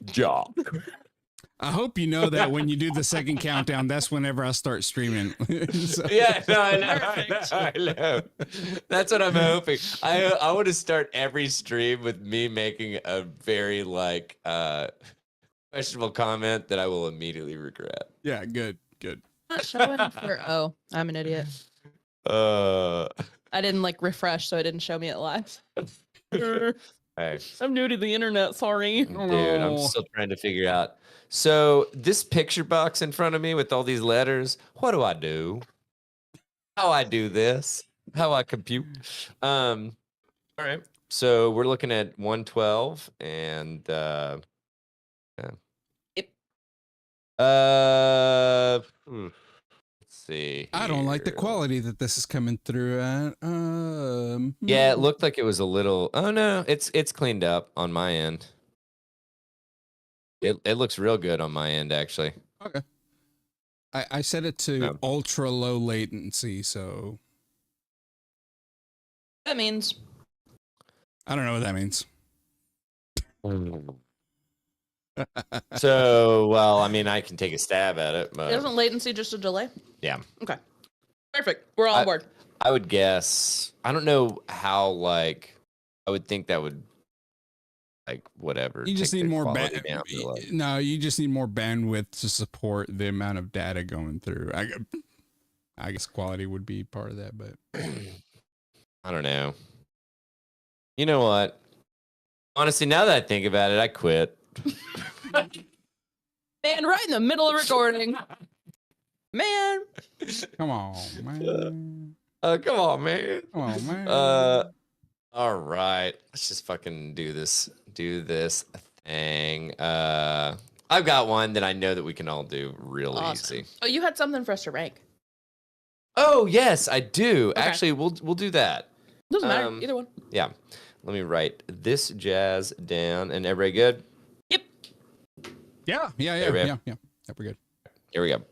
job. I hope you know that when you do the second countdown, that's whenever I start streaming. So. Yeah, no, I know. That's what I'm hoping. I want to start every stream with me making a very questionable comment that I will immediately regret. Yeah, good. Not showing for. Oh, I'm an idiot. I didn't refresh, so it didn't show me it live. Hey. I'm new to the internet. Sorry, dude. I'm still trying to figure out. So this picture box in front of me with all these letters. What do I do? How I do this? How I compute? All right. So we're looking at 112 and yeah. Yep. Let's see. I don't like the quality that this is coming through at. Yeah, it looked like it was a little. Oh no, it's cleaned up on my end. It looks real good on my end, actually. Okay. I set it to ultra low latency, so that means I don't know what that means. So, well, I mean, I can take a stab at it, but isn't latency just a delay? Yeah. Okay. Perfect. We're all on board. I would guess. I don't know how. I would think that would. Whatever. You just need more bandwidth. No, you just need more bandwidth to support the amount of data going through. I guess quality would be part of that, but I don't know. You know what? Honestly, now that I think about it, I quit. Man, right in the middle of recording. Man. Come on, man. Come on, man. Come on, man. All right. Let's just fucking do this thing. I've got one that I know that we can all do real easy. Oh, you had something for us to rank. Oh, yes, I do. Okay. Actually, we'll do that. Doesn't matter. Either one. Yeah. Let me write this jazz down. And everybody good? Yep. Yeah. We're good. Here we go.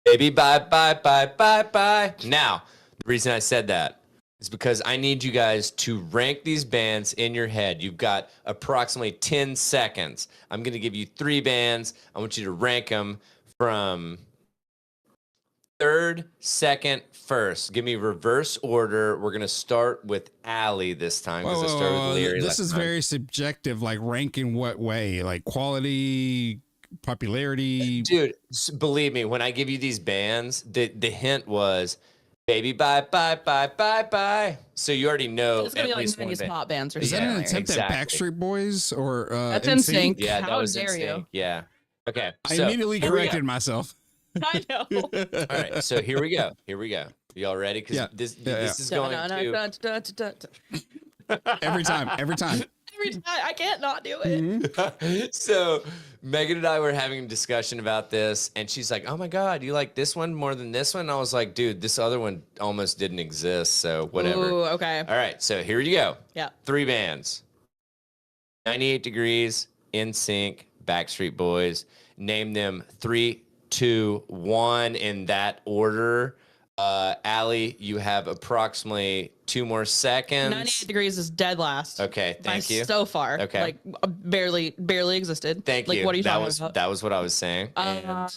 Baby, bye. Now, the reason I said that is because I need you guys to rank these bands in your head. You've got approximately 10 seconds. I'm going to give you 3 bands. I want you to rank them from third, second, first. Give me reverse order. We're going to start with Allie this time because I started with Leary. This is very subjective, ranking what way? Quality, popularity? Dude, believe me, when I give you these bands, the hint was baby bye. So you already know it's gonna be like 90s pop bands or something. Is that an attempt at Backstreet Boys or that's NSYNC? Yeah, that was dare NSYNC. You? Yeah. Okay. I immediately corrected myself. I know. All right, so here we go. Y'all ready? Because this is going to every time. Every time. I can't not do it. Mm-hmm. So Megan and I were having a discussion about this, and she's like, "Oh my God, you like this one more than this one?" And I was like, "Dude, this other one almost didn't exist, so whatever." Ooh, okay. All right, so here you go. Yeah. 3 bands: 98 Degrees, NSYNC, Backstreet Boys. Name them 3, 2, 1 in that order. Allie, you have approximately 2 more seconds. 98 Degrees is dead last. Okay, thank you. So far, okay, barely existed. Thank you. What are you talking about? That was what I was saying. The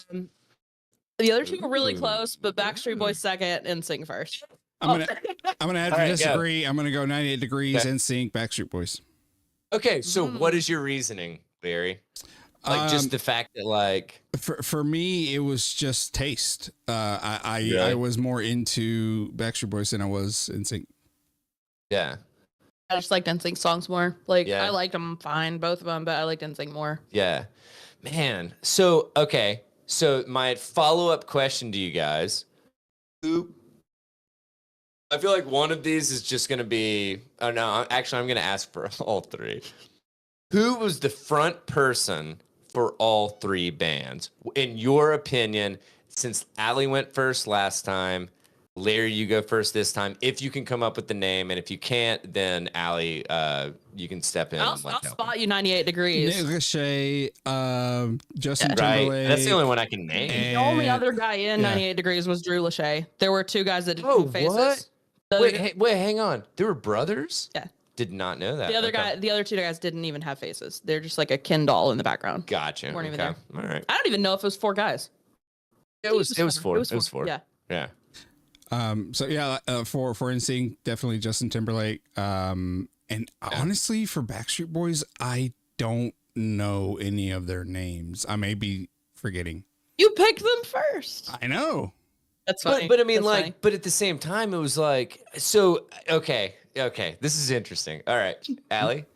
other 2 were really close, but Backstreet Boys second and NSYNC first. I'm gonna have to disagree. Go. I'm gonna go 98 Degrees, NSYNC, Backstreet Boys. Okay, so what is your reasoning, Barry? Just the fact that for me it was just taste. I was more into Backstreet Boys than I was NSYNC. Yeah. I just liked NSYNC songs more. I liked them fine, both of them, but I liked NSYNC more. Yeah. Man. So, okay. So my follow-up question to you guys. I feel like one of these is just going to be, oh no, actually I'm going to ask for all 3. Who was the front person for all 3 bands? In your opinion, since Allie went first last time, Larry, you go first this time. If you can come up with the name, and if you can't, then Allie, you can step in. I'll spot you 98 degrees. Nick Lachey, Justin Right. Timberlake. That's the only one I can name. The only other guy in 98 degrees was Drew Lachey. There were two guys that didn't have faces. What? Wait, hang on. There were brothers? Yeah. Did not know that. The other two guys didn't even have faces. They're just like a Ken doll in the background. Gotcha. Weren't even there. All right. I don't even know if it was 4 guys. It was 4. It was 4. Yeah. Yeah. So yeah, for NSYNC, definitely Justin Timberlake. And honestly, for Backstreet Boys, I don't know any of their names. I may be forgetting. You picked them first. I know. That's funny. But I mean, That's like, funny. but at the same time, it was like, so okay. This is interesting. All right, Allie.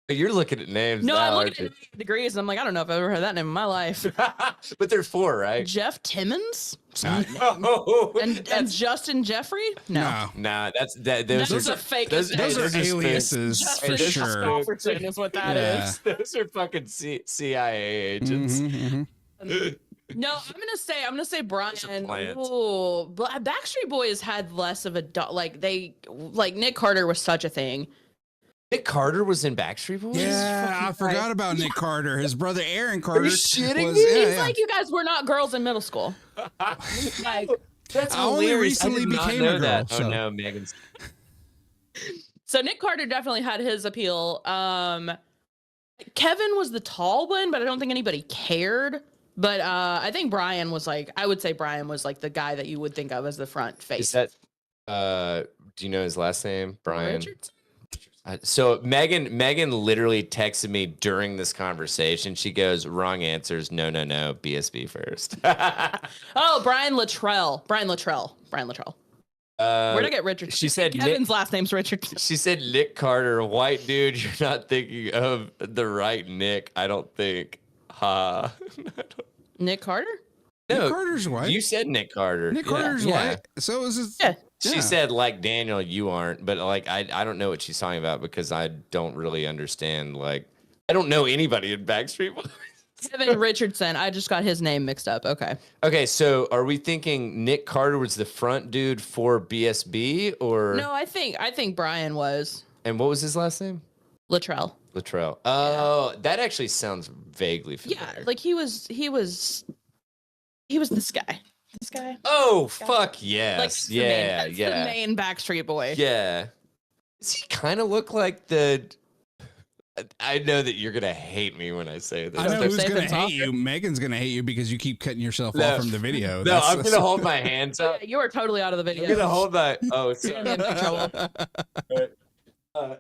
You're looking at names. No, now, I'm aren't looking you? at degrees. And I'm like, I don't know if I've ever heard that name in my life. But they're 4, right? Jeff Timmons No. and Justin Jeffrey. No, Nah, those Those are are fake. Those are aliases Justin for sure. Stofferson is what that is. Those are fucking CIA agents. No, I'm gonna say Brian. plants. Ooh, but Backstreet Boys had less of a like Nick Carter was such a thing. Nick Carter was in Backstreet Boys? Yeah, I forgot about Nick Carter. His brother Aaron Carter. Are you shitting was, me? yeah, It's like you guys were not girls in middle school. Like, That's I only hilarious. recently I did not became know a girl, that. so. Oh no, Megan's. so Nick Carter definitely had his appeal. Kevin was the tall one, but I don't think anybody cared. But I think Brian was I would say Brian was like the guy that you would think of as the front face. Is that do you know his last name? Brian. Richardson? So Megan literally texted me during this conversation. She goes, "Wrong answers. No. BSB first." Oh, Brian Luttrell. Where'd I get Richardson? She said Kevin's last name's Richardson. She said Nick Carter, white dude. You're not thinking of the right Nick. I don't think. Ha. Nick Carter? No, Nick Carter's white. You said Nick Carter. Nick Carter's white. So is his. Yeah. She said, like, Daniel, you aren't, but like I don't know what she's talking about because I don't really understand. Like, I don't know anybody in Backstreet Boys. Kevin Richardson. I just got his name mixed up. Okay, so are we thinking Nick Carter was the front dude for BSB or no? I think Brian was And what was his last name? Luttrell. Oh, that actually sounds vaguely familiar. Yeah, like he was this guy. This guy. Oh, fuck yes. Like, Yeah. the main Backstreet Boy. Yeah. Does he kind of look like the... I know that you're going to hate me when I say this. I know who's Safe going and to hate soft. you. Megan's going to hate you because you keep cutting yourself No. off from the video. No, I'm going to hold my hands up. Yeah, you are totally out of the video. I'm going to hold my... Oh, You're sorry. gonna get in trouble.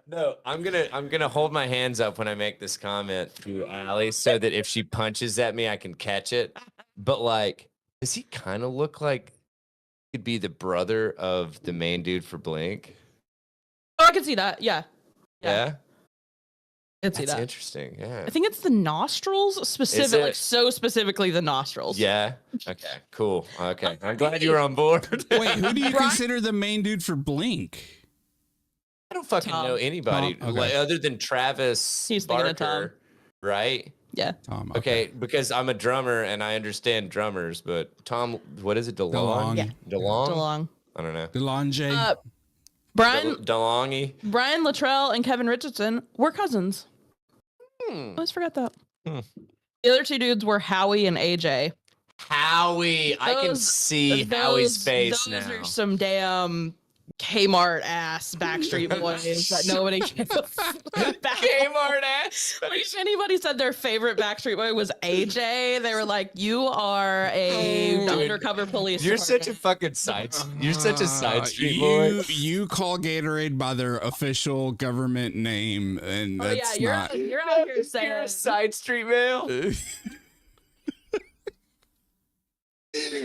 No, I'm gonna hold my hands up when I make this comment to Allie so that if she punches at me, I can catch it. But like, does he kind of look like he could be the brother of the main dude for Blink? Oh, I can see that. Yeah. Yeah, I can see that's that. interesting. Yeah. I think it's the nostrils specifically, it? like so specifically the nostrils. Yeah. Okay. Cool. Okay. I'm glad you were on board. Wait, who do you Brian- consider the main dude for Blink? I don't fucking Tom. know anybody Tom? Okay. like, other than Travis He's thinking of Barker, Tom. right? Yeah. Tom. Okay, because I'm a drummer and I understand drummers, but Tom, what is it? DeLong? Yeah. DeLong? DeLong. I don't know. DeLonge. Brian DeLongy? Luttrell and Kevin Richardson were cousins. I always forgot that. The other two dudes were Howie and AJ. Howie. I can see Howie's face those now. are some damn Kmart ass Backstreet Boys that nobody can. Kmart ass. Like, if anybody said their favorite Backstreet Boy was AJ, they were like, "You are a undercover police." You're such a fucking side. You're such a side street boy. You call Gatorade by their official government name, and that's you're not. you're out here saying You're a side street male.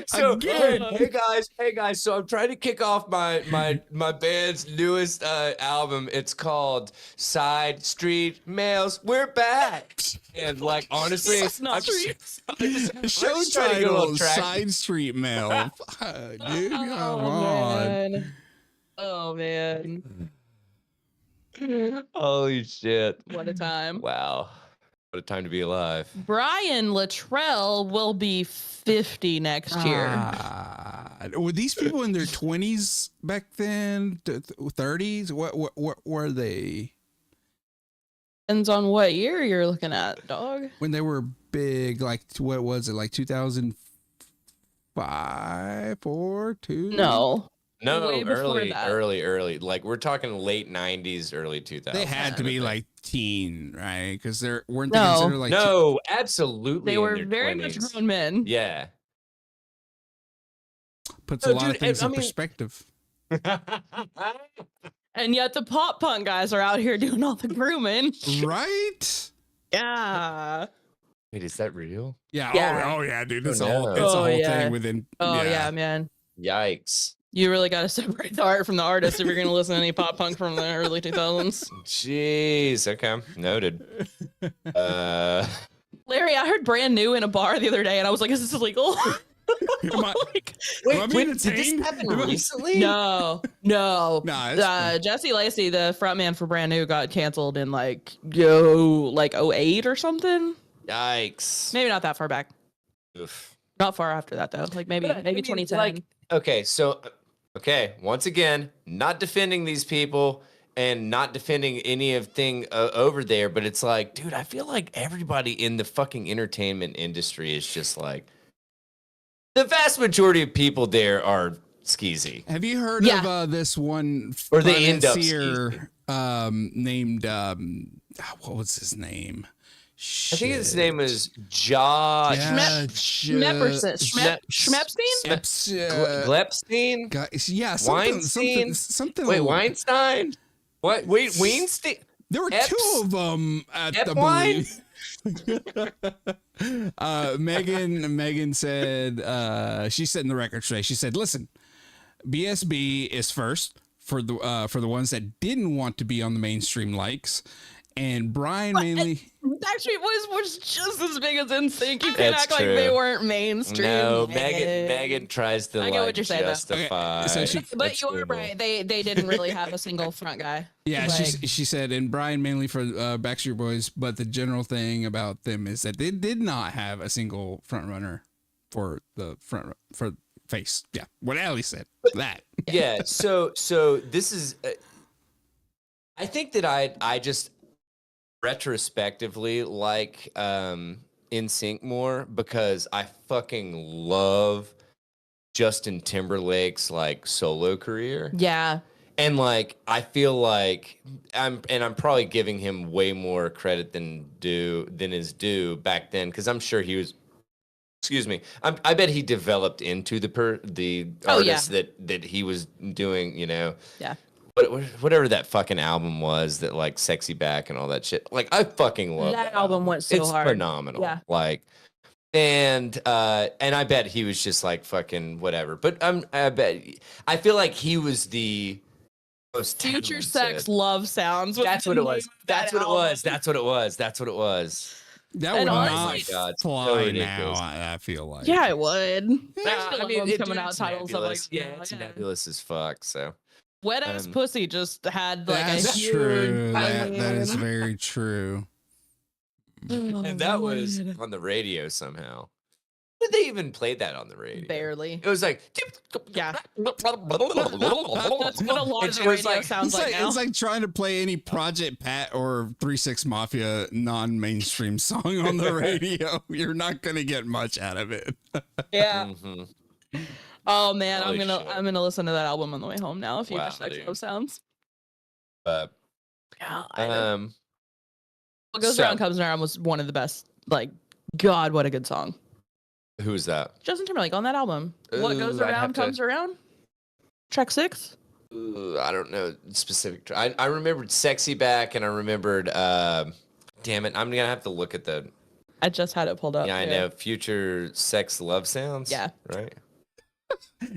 So Again. hey guys. So I'm trying to kick off my band's newest album. It's called Side Street Males. We're back. And like honestly, It's not Show trying to get a little title: traction. Side Street Mail. Dude, come Oh on. man. Oh man. Holy shit! What a time. Wow. What a time to be alive. Brian Luttrell will be 50 next year. Were these people in their 20s back then? 30s? What were they? Depends on what year you're looking at, dog. When they were big, like, what was it? Like 2005, 4, 2? No. No, Way before that. early. Like we're talking late 90s, early 2000s. They had to be like teen, right? Because weren't No. they considered like no, absolutely. They in were their very 20s. much grown men. Yeah. puts No, a lot dude, of things I in mean- perspective. And yet the pop punk guys are out here doing all the grooming. Right? Yeah. Wait, is that real? Yeah. Yeah. Oh yeah, dude. It's Oh, a whole, no. it's a Oh, whole yeah. thing within. Oh yeah, man. Yikes. You really got to separate the art from the artist if you're going to listen to any pop punk from the early 2000s. Jeez. Okay. Noted. Larry, I heard brand new in a bar the other day, and I was like, "Is this illegal?" Am I- Like, am I being did this detained? happen Am I- recently? no. Nah, it's Jesse Lacey, the frontman for Brand New, got canceled in like 08 or something. Yikes. Maybe not that far back. Oof. Not far after that though. Like maybe But, I mean, 2010. like, okay, once again, not defending these people and not defending anything over there, but it's like, dude, I feel like everybody in the fucking entertainment industry is just like, the vast majority of people there are skeezy. Have you heard Yeah. of this one Or they end up financier, named what was his name? I think his Shit. name is Josh Schmepperson. Schmepstein? Glepstein? Yeah, Weinstein? something. Wait, Weinstein? What? Wait, Weinstein? There were Epps? two of them at the Epwine? believe. Megan said she said in the record today. She said, "Listen, BSB is first for the ones that didn't want to be on the mainstream likes, and Brian mainly." Backstreet Boys was just as big as NSYNC. You can't That's act like true. they weren't mainstream. No, man. Megan tries to I get like what you're saying, though. justify. Okay, so she- But That's you are cool. right. They didn't really have a single front guy. Yeah, Like, she said, and Brian mainly for Backstreet Boys, but the general thing about them is that they did not have a single front runner for the for face. Yeah, what Allie said. That. Yeah. So this is. I think that I just retrospectively like NSYNC more because I fucking love Justin Timberlake's like solo career. yeah. And like I feel like I'm probably giving him way more credit than is due back then because I'm sure he was. Excuse me. I bet he developed into the Oh, yeah. artist that he was doing. You know. Yeah. Whatever that fucking album was that like Sexy Back and all that shit. Like I fucking love That album went so it's hard. phenomenal. Yeah. Like and I bet he was just like fucking whatever. But I feel like he was the most Future talented. Sex Love Sounds. That's the what it name was. of that That's what it album. was. That's what it was. That's what it was. That And would honestly- not Oh my God, it's so fly now. ridiculous. I feel like. Yeah, it would. There's Nah, still I mean, albums it- coming dude, out it's titles stuff like nebulous. that. Yeah, it's nebulous as fuck. So Wet Ass Pussy just had like That's a huge. true. I That is mean- very true. and that was Lord. on the radio somehow. Did they even play that on the radio? Barely. It was like Yeah. That's That's what a lot of the radio sounds like now. It's like trying to play any Project Pat or 3-6 Mafia non-mainstream song on the radio. You're not gonna get much out of it. Yeah. Mhm. Oh man, Holy I'm shit. gonna listen to that album on the way home now. If you Wow, just like dude. those sounds. But Yeah. I know. um, What Goes so- Around Comes Around was one of the best. Like, God, what a good song. who is that? Justin Timberlake on that album. What Ooh, Goes I'd have Around to- Comes Around. Track 6. Ooh, I don't know specific. I remembered "Sexy Back" and I remembered. Damn it, I'm gonna have to look at the. I just had it pulled up. Yeah, I too. know. Future Sex Love Sounds. Yeah. Right.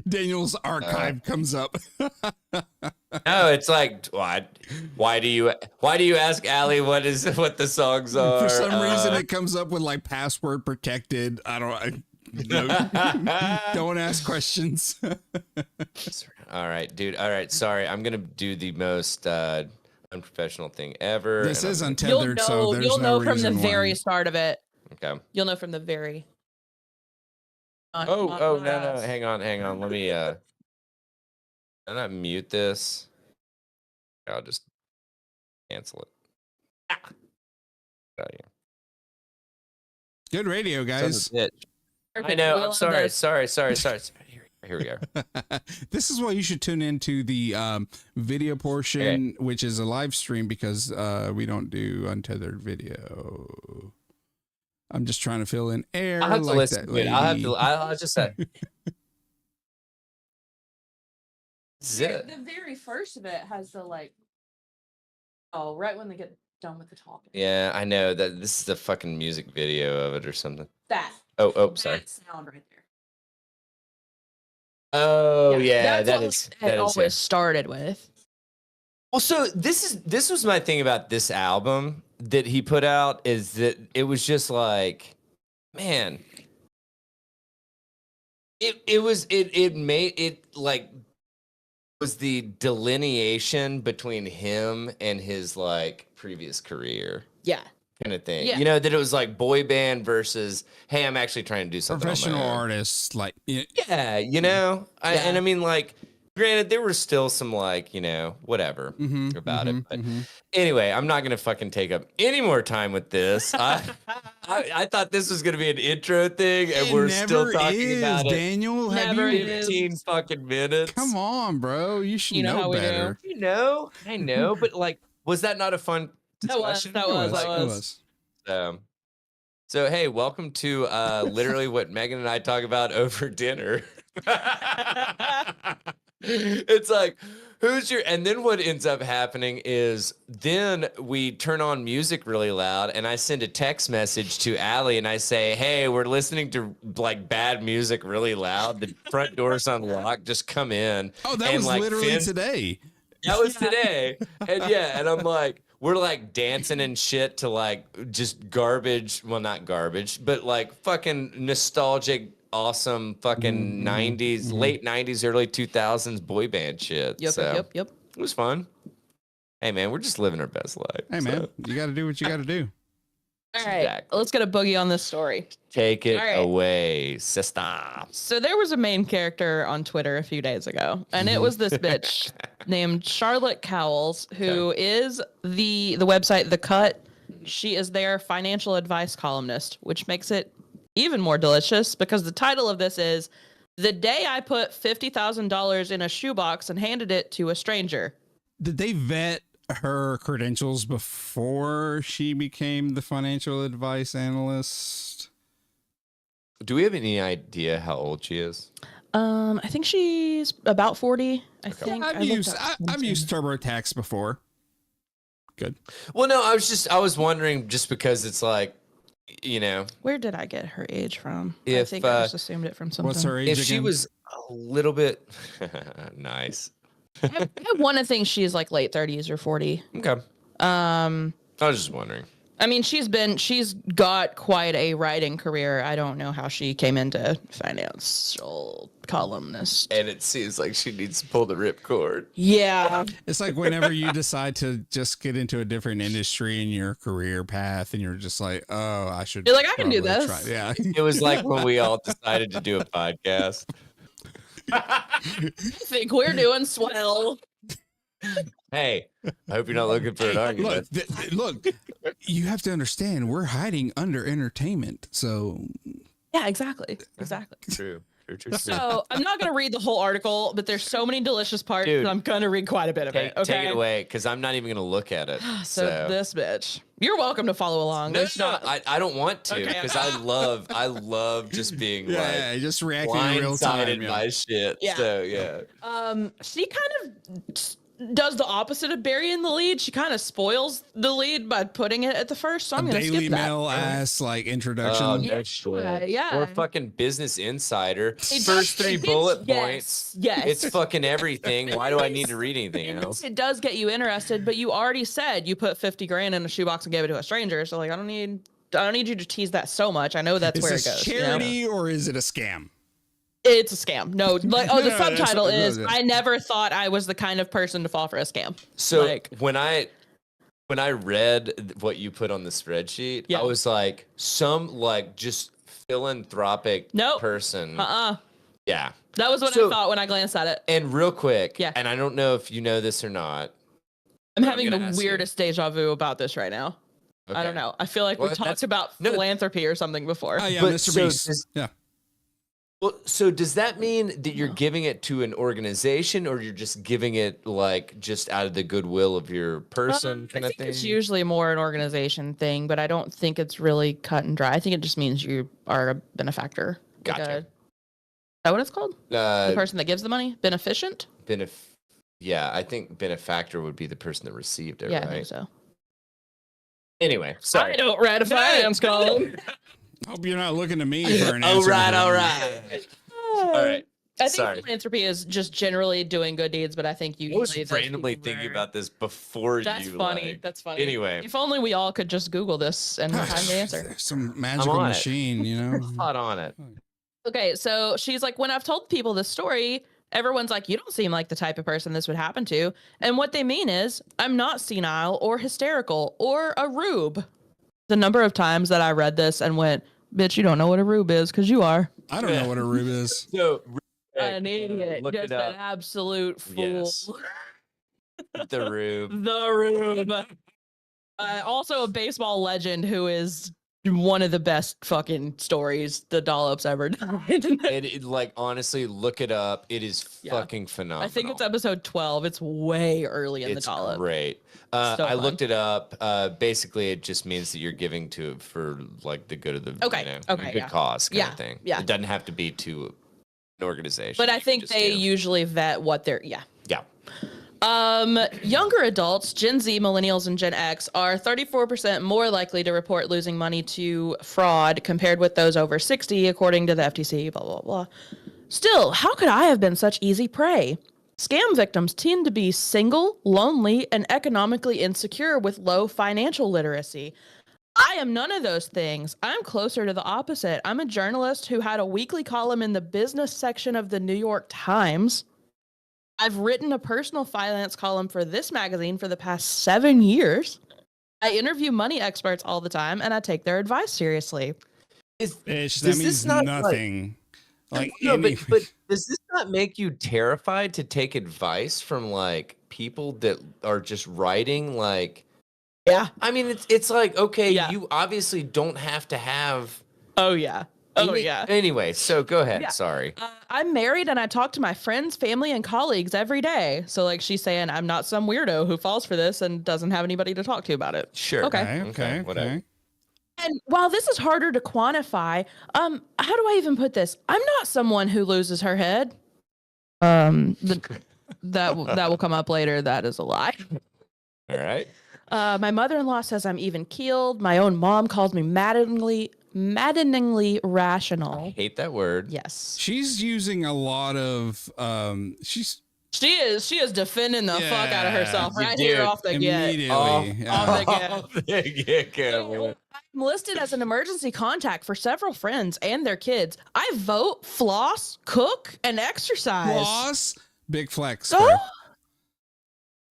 Daniel's archive comes up. No, it's like why do you ask Allie what the songs are? For some reason, it comes up with like password protected. Don't ask questions. All right, dude. All right, sorry. I'm gonna do the most unprofessional thing ever. This and is I'm Untethered, so there's You'll no know from the reason very why. start of it. okay. You'll know from the very. No, hang on. Let me can I mute this? I'll just cancel it. Ah. Oh, yeah. Good radio, Son of a guys. bitch. I Perfect. know. We I'm love sorry. this. Sorry. Here we go. This is why you should tune into the video portion, which is a live stream, because we don't do untethered video. I'm just trying to fill in air. I'll have to like listen. that Wait, lady. I'll just say. Zip. The very first of it has the like. Oh, right when they get done with the topic. Yeah, I know that this is the fucking music video of it or something. That. Oh, sorry. That sound right there. Oh, yeah, that's what it always started with. Well, so this was my thing about this album that he put out, is that it was just like, man, it made it like was the delineation between him and his like previous career. Yeah. Kind of thing. Yeah. You know, that it was like boy band versus, hey, I'm actually trying to do something on my Professional own. artists, like Yeah, you know, and I mean, like, granted, there were still some like, you know, whatever about it. But anyway, I'm not gonna fucking take up any more time with this. I thought this was gonna be an intro thing, and we're still talking about it. Daniel, have Never you? is. 15 fucking minutes. Come on, bro. You should You know know how we do. better. You know, I know, but like, was that not a fun discussion? That was. So hey, welcome to literally what Megan and I talk about over dinner. It's like, who's your, and then what ends up happening is then we turn on music really loud, and I send a text message to Allie and I say, hey, we're listening to like bad music really loud. The front door's unlocked. Just come in. Oh, that And, was like, literally Finn- today. That was today. And I'm like, we're like dancing and shit to like just garbage. Well, not garbage, but like fucking nostalgic, awesome fucking 90s, late 90s, early 2000s boy band shit. Yep. It was fun. Hey, man, we're just living our best life. Hey, man, you got to do what you got to do. All right. Exactly. Let's get a boogie on this story. Take it All right. away, sister. So there was a main character on Twitter a few days ago, and it was this bitch named Charlotte Cowles, who is the website The Cut. She is their financial advice columnist, which makes it even more delicious because the title of this is "The Day I Put $50,000 in a Shoebox and Handed It to a Stranger." Did they vet her credentials before she became the financial advice analyst? Do we have any idea how old she is? I think she's about 40. I think I've used TurboTax before. Good. Well, no, I was wondering just because it's like, you know, Where did I get her age from? I If, think I just assumed it from something. What's her age if again? she was a little bit nice. I want to think she's like late 30s or 40. Okay. I was just wondering. I mean, she's got quite a writing career. I don't know how she came into financial columnist. And it seems like she needs to pull the ripcord. Yeah. It's like whenever you decide to just get into a different industry in your career path, and you're just like, oh, I should. You're like, I can do probably this. try. Yeah. It was like when we all decided to do a podcast. I think we're doing swell. Hey, I hope you're not looking for an argument. Look, you have to understand, we're hiding under entertainment. So Yeah, exactly. True. So I'm not going to read the whole article, but there's so many delicious parts Dude, that I'm going to read quite a bit of it. Okay. Take it away, because I'm not even going to look at it. So this bitch, you're welcome to follow along. No, There's not. I don't want to, Okay. because I love just being yeah, like just reacting in real time. blindsided by shit. Yeah. So yeah. She kind of does the opposite of burying the lead. She kind of spoils the lead by putting it at the first. So I'm going to Daily skip that. Mail ass like introduction. Oh, Yeah, no shit. yeah. Or fucking Business Insider. It First does- 3 it bullet does- points. Yes. It's fucking everything. Why do I need to read anything else? It does get you interested, but you already said you put 50 grand in a shoebox and gave it to a stranger. So like, I don't need you to tease that so much. I know that's Is where it this goes. you know? charity or is it a scam? It's a scam. No, like, oh, the No, subtitle that's- is, I never thought I was the kind of person to fall for a scam. So like, when I when I read what you put on the spreadsheet, Yeah. I was like, some like just philanthropic Nope. person. Yeah. That was what I thought when I glanced at it. And real quick, Yeah. and I don't know if you know this or not. I'm having the weirdest deja vu about this right now. Okay. I don't know. I feel like we've talked about philanthropy or something before. Oh yeah, But Mr. so Beast. Yeah. Well, so does that mean that you're giving it to an organization, or you're just giving it like just out of the goodwill of your person kind I of think thing? it's usually more an organization thing, but I don't think it's really cut and dry. I think it just means you are a benefactor. Gotcha. Is that what it's called? The person that gives the money? Beneficent? Yeah, I think benefactor would be the person that received it, Yeah, right? I think so. Anyway, sorry. I don't write a finance column. Hope you're not looking to me for an answer. All right. All right. I think Sorry. philanthropy is just generally doing good deeds, but I think I was usually randomly thinking about this before That's you. funny. Like, That's funny. Anyway, If only we all could just Google this and find the answer. There's some magical on it. machine, you know. hot on it. Okay, so she's like, when I've told people this story, everyone's like, you don't seem like the type of person this would happen to. And what they mean is, I'm not senile or hysterical or a rube. The number of times that I read this and went, bitch, you don't know what a rube is because you are. I don't know what a rube is. So An idiot. look Just it an up. absolute fool. Yes. The rube. The rube. Also a baseball legend who is one of the best fucking stories the Dollops ever done. It like honestly, look it up. It is fucking phenomenal. I think it's episode 12. It's way early in the Dollop. It's great. So I fun. looked it up. Basically, it just means that you're giving to for like the good of the good cause kind of thing. Yeah. It doesn't have to be to an organization. But I You can think just they give. usually vet what they're Yeah. Younger adults, Gen Z, Millennials, and Gen X are 34% more likely to report losing money to fraud compared with those over 60, according to the FTC, blah, blah, blah. Still, how could I have been such easy prey? Scam victims tend to be single, lonely, and economically insecure with low financial literacy. I am none of those things. I'm closer to the opposite. I'm a journalist who had a weekly column in the business section of the New York Times. I've written a personal finance column for this magazine for the past 7 years. I interview money experts all the time, and I take their advice seriously. Bitch, that means nothing. Like No, but does this not make you terrified to take advice from like people that are just writing like? Yeah. I mean, it's like, okay, Yeah. you obviously don't have to have. Oh, yeah. Oh, yeah. Anyway, so go ahead. Yeah. Sorry. I'm married and I talk to my friends, family, and colleagues every day. So, like, she's saying I'm not some weirdo who falls for this and doesn't have anybody to talk to about it. Sure. Okay. Whatever. And while this is harder to quantify, how do I even put this? I'm not someone who loses her head. That will come up later. That is a lie. All right. My mother-in-law says I'm even keeled. My own mom calls me maddeningly rational. Hate that word. Yes. she's using a lot of She is defending the fuck out of herself You right did. here off the get. immediately. Off the get. Get. I'm listed as an emergency contact for several friends and their kids. I vote, floss, cook, and exercise. Floss, big flex. Oh,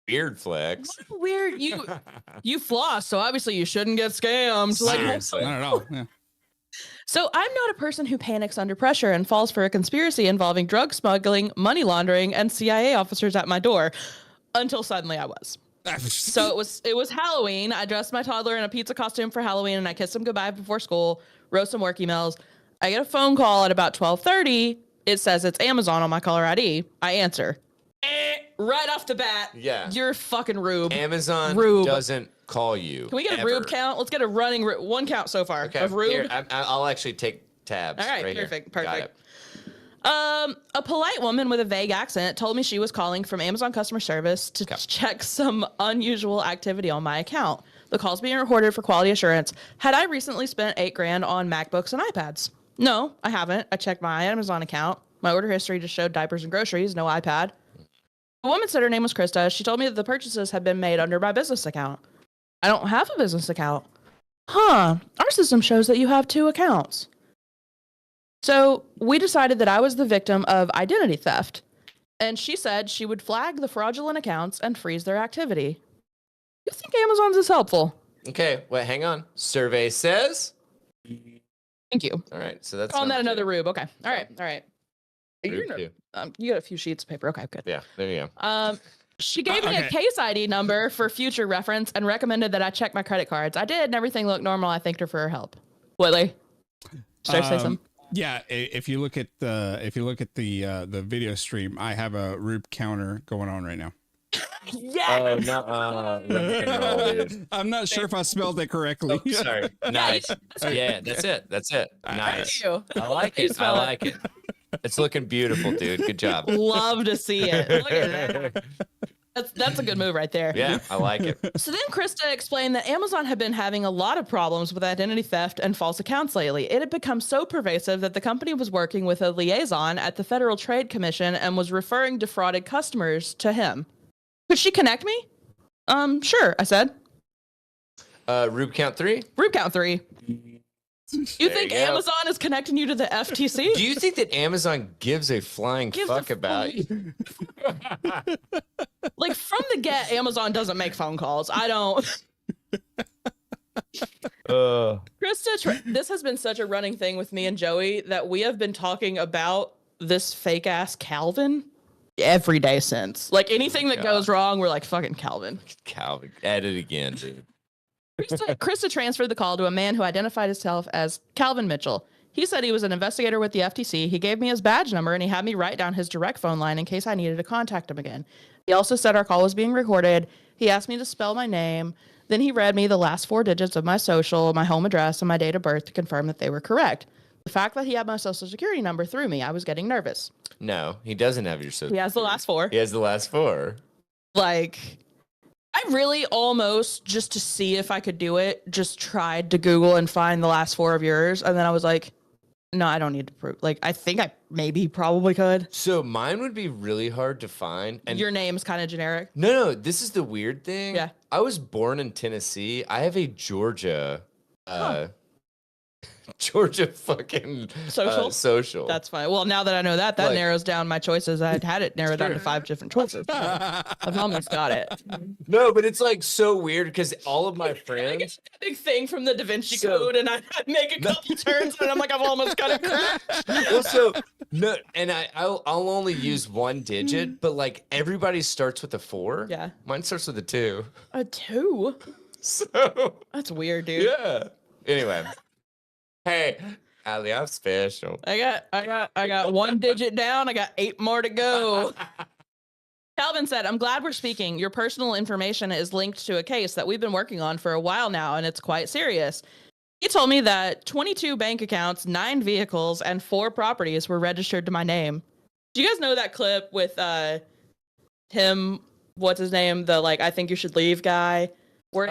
Weird flex. what a weird you floss, so obviously you shouldn't get scammed. Like, Seriously. Not at all. Yeah. so I'm not a person who panics under pressure and falls for a conspiracy involving drug smuggling, money laundering, and CIA officers at my door. Until suddenly I was. So it was Halloween. I dressed my toddler in a pizza costume for Halloween and I kissed him goodbye before school, wrote some work emails. I get a phone call at about 12:30. It says it's Amazon on my caller ID. I answer. Right off the bat. Yeah. You're a fucking rube. Amazon Rube. doesn't call you. Can we get a ever. rube count? Let's get a running one count so far Okay. of rube. Here, I'll actually take tabs. All right, here. perfect. Got it. A polite woman with a vague accent told me she was calling from Amazon customer service to check some unusual activity on my account. The call's being recorded for quality assurance. Had I recently spent $8,000 on MacBooks and iPads? No, I haven't. I checked my Amazon account. My order history just showed diapers and groceries, no iPad. The woman said her name was Krista. She told me that the purchases had been made under my business account. I don't have a business account. Our system shows that you have 2 accounts. So we decided that I was the victim of identity theft. And she said she would flag the fraudulent accounts and freeze their activity. You think Amazon's is helpful? Okay, wait, hang on. Survey says. Thank you. All right, so that's Calling that number another two. rube. Okay. All right. All right. Rube two. You got a few sheets of paper. Okay, good. Yeah, there you go. She gave me a Okay. case ID number for future reference and recommended that I check my credit cards. I did, and everything looked normal. I thanked her for her help. Whitley, should I say something? Yeah, if you look at the video stream, I have a Rube counter going on right now. Yeah. No, dude. I'm not sure if I spelled it correctly. Oh, sorry. Nice. Yeah, that's it. That's it. Nice. Thank you. I like it. I like it. It's looking beautiful, dude. Good job. Love to see it. Look at that. That's a good move right there. Yeah, I like it. So then Krista explained that Amazon had been having a lot of problems with identity theft and false accounts lately. It had become so pervasive that the company was working with a liaison at the Federal Trade Commission and was referring defrauded customers to him. Could she connect me? Sure, I said. Rube count 3? Rube count 3. You think go. Amazon is connecting you to the FTC? Do you think that Amazon gives a flying fuck about you? Like from the get, Amazon doesn't make phone calls. I don't. Krista, this has been such a running thing with me and Joey that we have been talking about this fake ass Calvin every day since. Like anything that goes wrong, we're like, fucking Calvin. Calvin, at it again, dude. Krista transferred the call to a man who identified himself as Calvin Mitchell. He said he was an investigator with the FTC. He gave me his badge number and he had me write down his direct phone line in case I needed to contact him again. He also said our call was being recorded. He asked me to spell my name. Then he read me the last 4 digits of my social, my home address, and my date of birth to confirm that they were correct. The fact that he had my social security number threw me. I was getting nervous. No, he doesn't have your social. He has the last 4. He has the last 4. Like, I really almost, just to see if I could do it, just tried to Google and find the last 4 of yours. And then I was like, no, I don't need to prove. Like, I think I probably could. So mine would be really hard to find. And your name's kind of generic. No, this is the weird thing. Yeah. I was born in Tennessee. I have a Georgia, Georgia fucking social. That's fine. Well, now that I know that, like, narrows down my choices. I had it narrowed down to 5 different choices. So I've almost got it. No, but it's like so weird because all of my friends. Big thing from the Da Vinci Code, and I make a couple turns, and I'm like, I've almost got it correct. Well, so no, and I'll only use 1 digit, but like everybody starts with a 4. Yeah. Mine starts with a 2. A 2? So that's weird, dude. Yeah. Anyway. Hey, Allie, I'm special. I got 1 digit down. I got 8 more to go. Calvin said, I'm glad we're speaking. Your personal information is linked to a case that we've been working on for a while now, and it's quite serious. He told me that 22 bank accounts, 9 vehicles, and 4 properties were registered to my name. Do you guys know that clip with him, what's his name? The like, I think you should leave guy. Where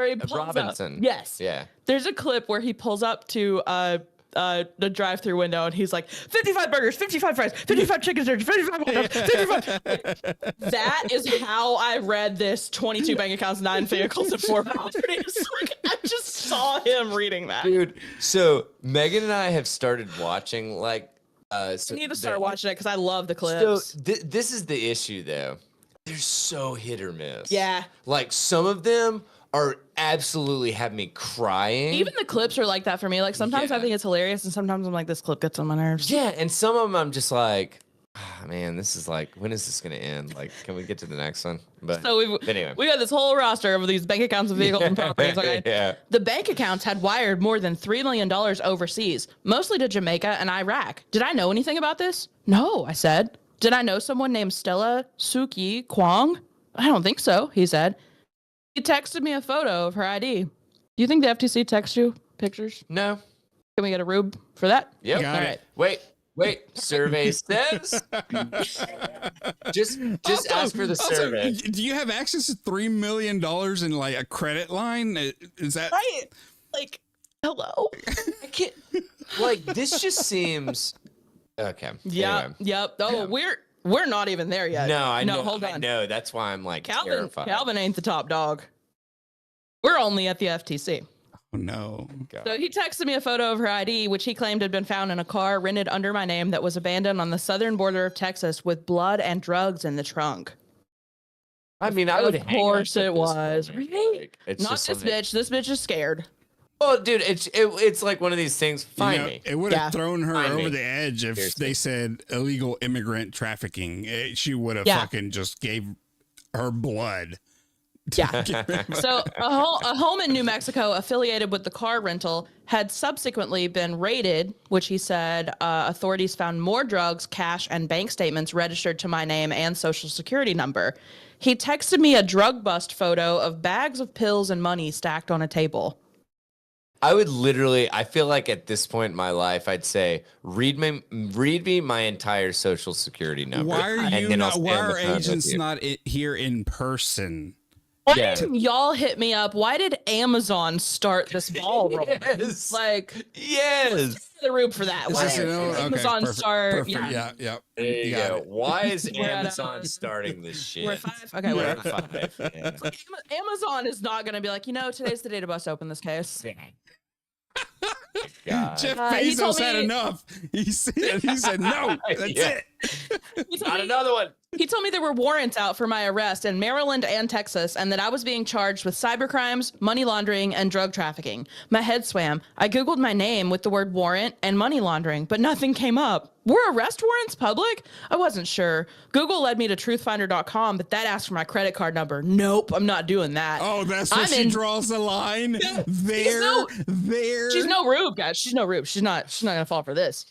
he pulls Robinson. Up. Yes. Yeah. There's a clip where he pulls up to the drive-through window and he's like, 55 burgers, 55 fries, 55 chicken strips, 55 hot dogs, 55. That is how I read this 22 bank accounts, 9 vehicles, and 4 properties. Like, I just saw him reading that. Dude, so Megan and I have started watching like I need to start watching it because I love the clips. So this is the issue though. They're so hit or miss. Yeah. Like some of them are absolutely have me crying. Even the clips are like that for me. Like sometimes I think it's hilarious and sometimes I'm like, this clip gets on my nerves. Yeah, and some of them I'm just like, man, this is like, when is this going to end? Like, can we get to the next one? But so anyway. We got this whole roster of these bank accounts and vehicles and properties. Okay? Yeah. The bank accounts had wired more than $3 million overseas, mostly to Jamaica and Iraq. Did I know anything about this? No, I said. Did I know someone named Stella Suki Kwong? I don't think so, he said. He texted me a photo of her ID. Do you think the FTC texts you pictures? No. Can we get a rube for that? Yep. All right. Wait. Survey says. just also, ask for the survey. Do you have access to $3 million in like a credit line? Is that right? Like, hello? I can't. Like, this just seems. Okay. Yeah. Anyway. Yep. Oh, we're not even there yet. No, I know. Hold on. No, that's why I'm like terrified. Calvin ain't the top dog. We're only at the FTC. Oh no. God. So he texted me a photo of her ID, which he claimed had been found in a car rented under my name that was abandoned on the southern border of Texas with blood and drugs in the trunk. I mean, I would. Of course it was. Like, it's Not just this like, bitch. This bitch is scared. Oh, dude, it's like one of these things. Find me. It would have thrown her Find over me. the edge if Seriously. they said illegal immigrant trafficking. She would have fucking just gave her blood. Yeah. So a home in New Mexico affiliated with the car rental had subsequently been raided, which he said authorities found more drugs, cash, and bank statements registered to my name and social security number. He texted me a drug bust photo of bags of pills and money stacked on a table. I would literally, I feel like at this point in my life, I'd say, read me my entire social security number. Why are and then I'll stay why on the are phone with agents you. not here in person? Why Yeah. didn't y'all hit me up? Why did Amazon start this ball rolling? Yes. Like, Yes. the room for that. Is Why this did okay, Amazon perfect, start? perfect, Yeah. yeah. There you got go. it. Why is We're at, Amazon starting this shit? We're at 5? Okay, We're whatever. at 5. Yeah. Amazon is not going to be like, today's the day to bust open this case. God. Jeff he told Bezos had me- enough. He said no. That's Yeah. it. He told Not me- another one. He told me there were warrants out for my arrest in Maryland and Texas, and that I was being charged with cybercrimes, money laundering, and drug trafficking. My head swam. I Googled my name with the word warrant and money laundering, but nothing came up. Were arrest warrants public? I wasn't sure. Google led me to truthfinder.com, but that asked for my credit card number. Nope, I'm not doing that. Oh, that's where I'm she in- draws the line. There. She's no rube, guys. She's no rube. She's not gonna fall for this.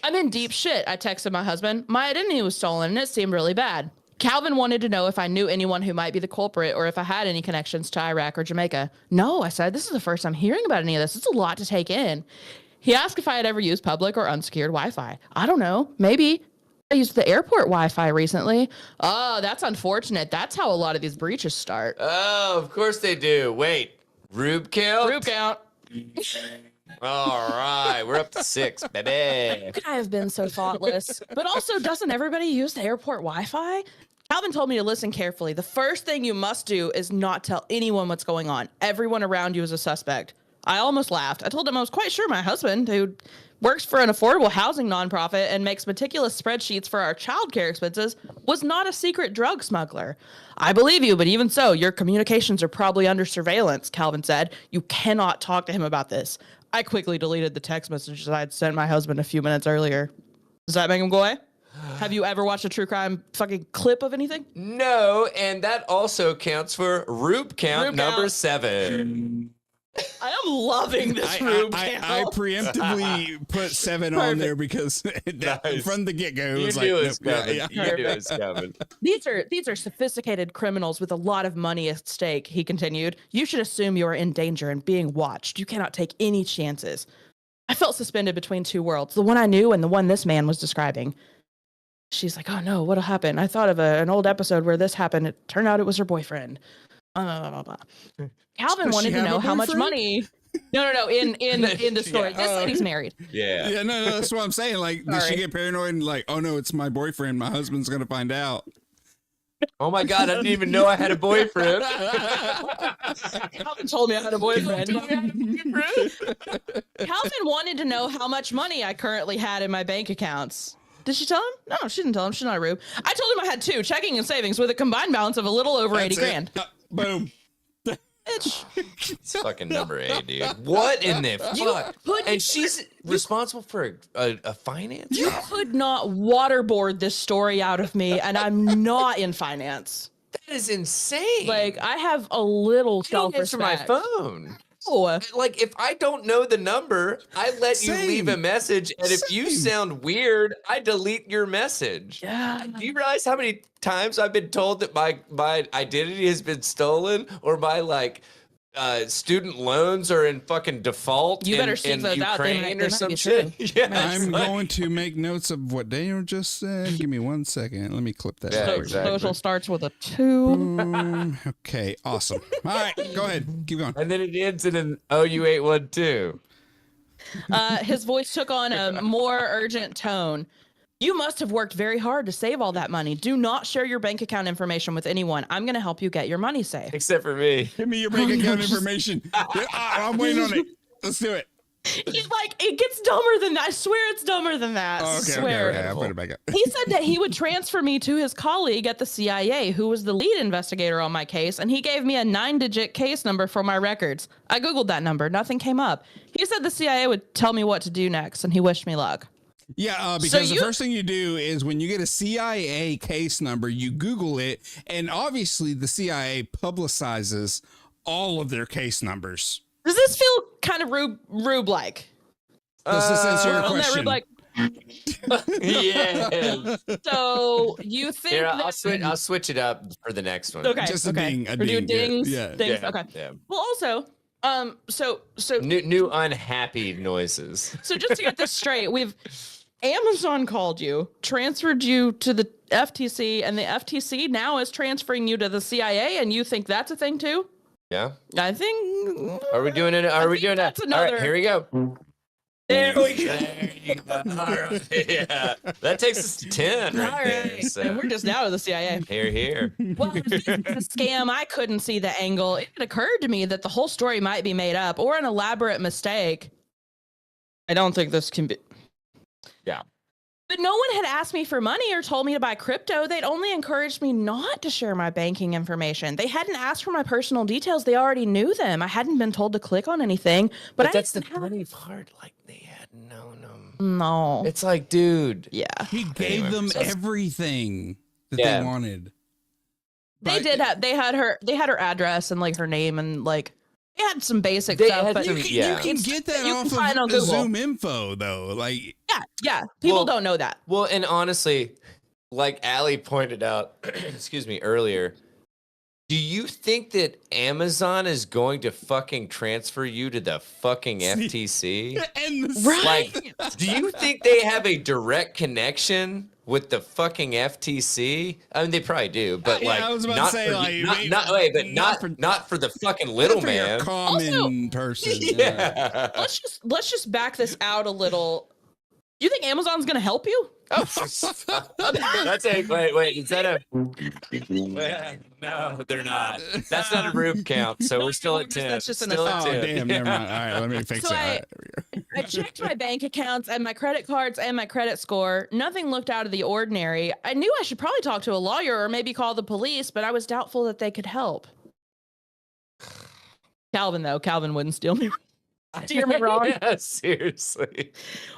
I'm in deep shit. I texted my husband. My identity was stolen and it seemed really bad. Calvin wanted to know if I knew anyone who might be the culprit or if I had any connections to Iraq or Jamaica. No, I said, this is the first I'm hearing about any of this. It's a lot to take in. He asked if I had ever used public or unsecured Wi-Fi. I don't know. Maybe. I used the airport Wi-Fi recently. Oh, that's unfortunate. That's how a lot of these breaches start. Oh, of course they do. Wait. Rube count? Group count. All right. We're up to 6, baby. Could I have been so thoughtless? But also, doesn't everybody use the airport Wi-Fi? Calvin told me to listen carefully. The first thing you must do is not tell anyone what's going on. Everyone around you is a suspect. I almost laughed. I told him I was quite sure my husband, who works for an affordable housing nonprofit and makes meticulous spreadsheets for our childcare expenses, was not a secret drug smuggler. I believe you, but even so, your communications are probably under surveillance, Calvin said. You cannot talk to him about this. I quickly deleted the text messages I had sent my husband a few minutes earlier. Does that make him go away? Have you ever watched a true crime fucking clip of anything? No, and that also counts for Rube count Rube number count. 7. I am loving this Rube count. I preemptively put 7 on there because Nice. from the get-go, it You was knew like, it was nope, coming. yeah. You knew it was coming. These are sophisticated criminals with a lot of money at stake, he continued. You should assume you are in danger and being watched. You cannot take any chances. I felt suspended between two worlds, the one I knew and the one this man was describing. She's like, oh no, what'll happen? I thought of an old episode where this happened. It turned out it was her boyfriend. Blah, blah, blah. Calvin Does wanted she to have know a how much boyfriend? money. No. In the story, this lady's married. Yeah. Yeah, no, that's what I'm saying. Like, did Sorry. she get paranoid and like, oh no, it's my boyfriend. My husband's gonna find out. Oh my God, I didn't even know I had a boyfriend. Calvin told me I had a boyfriend. Calvin wanted to know how much money I currently had in my bank accounts. Did she tell him? No, she didn't tell him. She's not a rube. I told him I had 2, checking and savings, with a combined balance of a little over 80 That's it. grand. Boom. Bitch. It's fucking number 8, dude. What in the fuck? And she's responsible for a finance? You could not waterboard this story out of me, and I'm not in finance. That is insane. Like, I have a little I don't answer my self-respect. phone. Oh, Like, if I don't know the number, I let you Same. leave a message, and if you Same. sound weird, I delete your message. yeah. Do you realize how many times I've been told that my identity has been stolen, or my student loans are in fucking default? You better in, seek in those out. They Ukraine might or some be shit. true. Yeah, I'm going to make notes of what Daniel just said. Give me 1 second. Let me clip that. Yeah, real quick. exactly. Social starts with a 2. Okay, awesome. All right, go ahead. Keep going. And then it ends in an OU812. His voice took on a more urgent tone. You must have worked very hard to save all that money. Do not share your bank account information with anyone. I'm going to help you get your money safe. Except for me. Give me your bank account information. I'm waiting on it. Let's do it. It gets dumber than that. I swear it's dumber than that. Oh, okay, swear. okay, I'll put it back up. He said that he would transfer me to his colleague at the CIA, who was the lead investigator on my case, and he gave me a 9-digit case number for my records. I Googled that number. Nothing came up. He said the CIA would tell me what to do next, and he wished me luck. Yeah, because the first thing you do is when you get a CIA case number, you Google it, and obviously the CIA publicizes all of their case numbers. Does this feel kind of Rube-like? Does this answer your question? Rube-like? Yeah. So you think Here, I'll switch it up for the next one. Okay. Just a ding. We're doing dings. Yeah. Dings. Yeah, Okay. yeah. Well, also, so New unhappy noises. So just to get this straight, Amazon called you, transferred you to the FTC, and the FTC now is transferring you to the CIA, and you think that's a thing too? Yeah. I think. Are we doing it? Are we doing that? that's All another- right, here we go. There we go. There you go. All right. Yeah. That takes us to 10 right there. So. And we're just now to the CIA. Here. Well, if this is a scam, I couldn't see the angle. It occurred to me that the whole story might be made up or an elaborate mistake. I don't think this can be. Yeah. But no one had asked me for money or told me to buy crypto. They'd only encouraged me not to share my banking information. They hadn't asked for my personal details. They already knew them. I hadn't been told to click on anything. But that's the funny part. Like, they had known them. No. It's like, dude. Yeah. He gave them everything that they wanted. They did have, they had her address and like her name and like, they had some basic stuff. But you can get that off of Zoom info though. Like, yeah. People don't know that. Well, and honestly, like Allie pointed out, excuse me, earlier, do you think that Amazon is going to fucking transfer you to the fucking FTC? Right. Like, do you think they have a direct connection with the fucking FTC? I mean, they probably do, but like, I was about to say, like, not for the fucking little man. Common person. Yeah. Let's just back this out a little. You think Amazon's gonna help you? Oh, that's a wait. Is that a? No, they're not. That's not a roof count. So we're still at 10. That's just an still aside. at 10. Damn, never mind. All right, let me fix So it. I checked my bank accounts and my credit cards and my credit score. Nothing looked out of the ordinary. I knew I should probably talk to a lawyer or maybe call the police, but I was doubtful that they could help. Calvin wouldn't steal me. Steer me wrong. Yeah, seriously.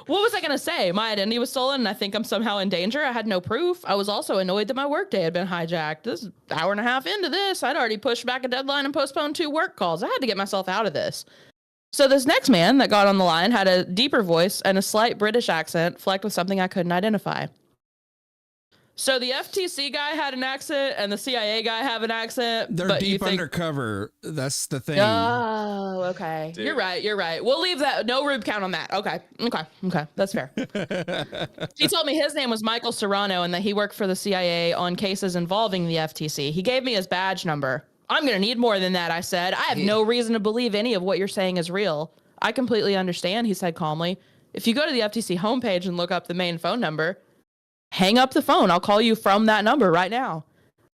What was I going to say? My identity was stolen and I think I'm somehow in danger. I had no proof. I was also annoyed that my workday had been hijacked. This is an hour and a half into this. I'd already pushed back a deadline and postponed 2 work calls. I had to get myself out of this. So this next man that got on the line had a deeper voice and a slight British accent flecked with something I couldn't identify. So the FTC guy had an accent and the CIA guy have an accent. They're deep undercover. That's the thing. Oh, okay. Dude. You're right. We'll leave that. No rube count on that. Okay. That's fair. He told me his name was Michael Serrano and that he worked for the CIA on cases involving the FTC. He gave me his badge number. I'm going to need more than that, I said. I have no reason to believe any of what you're saying is real. I completely understand, he said calmly. If you go to the FTC homepage and look up the main phone number, hang up the phone. I'll call you from that number right now.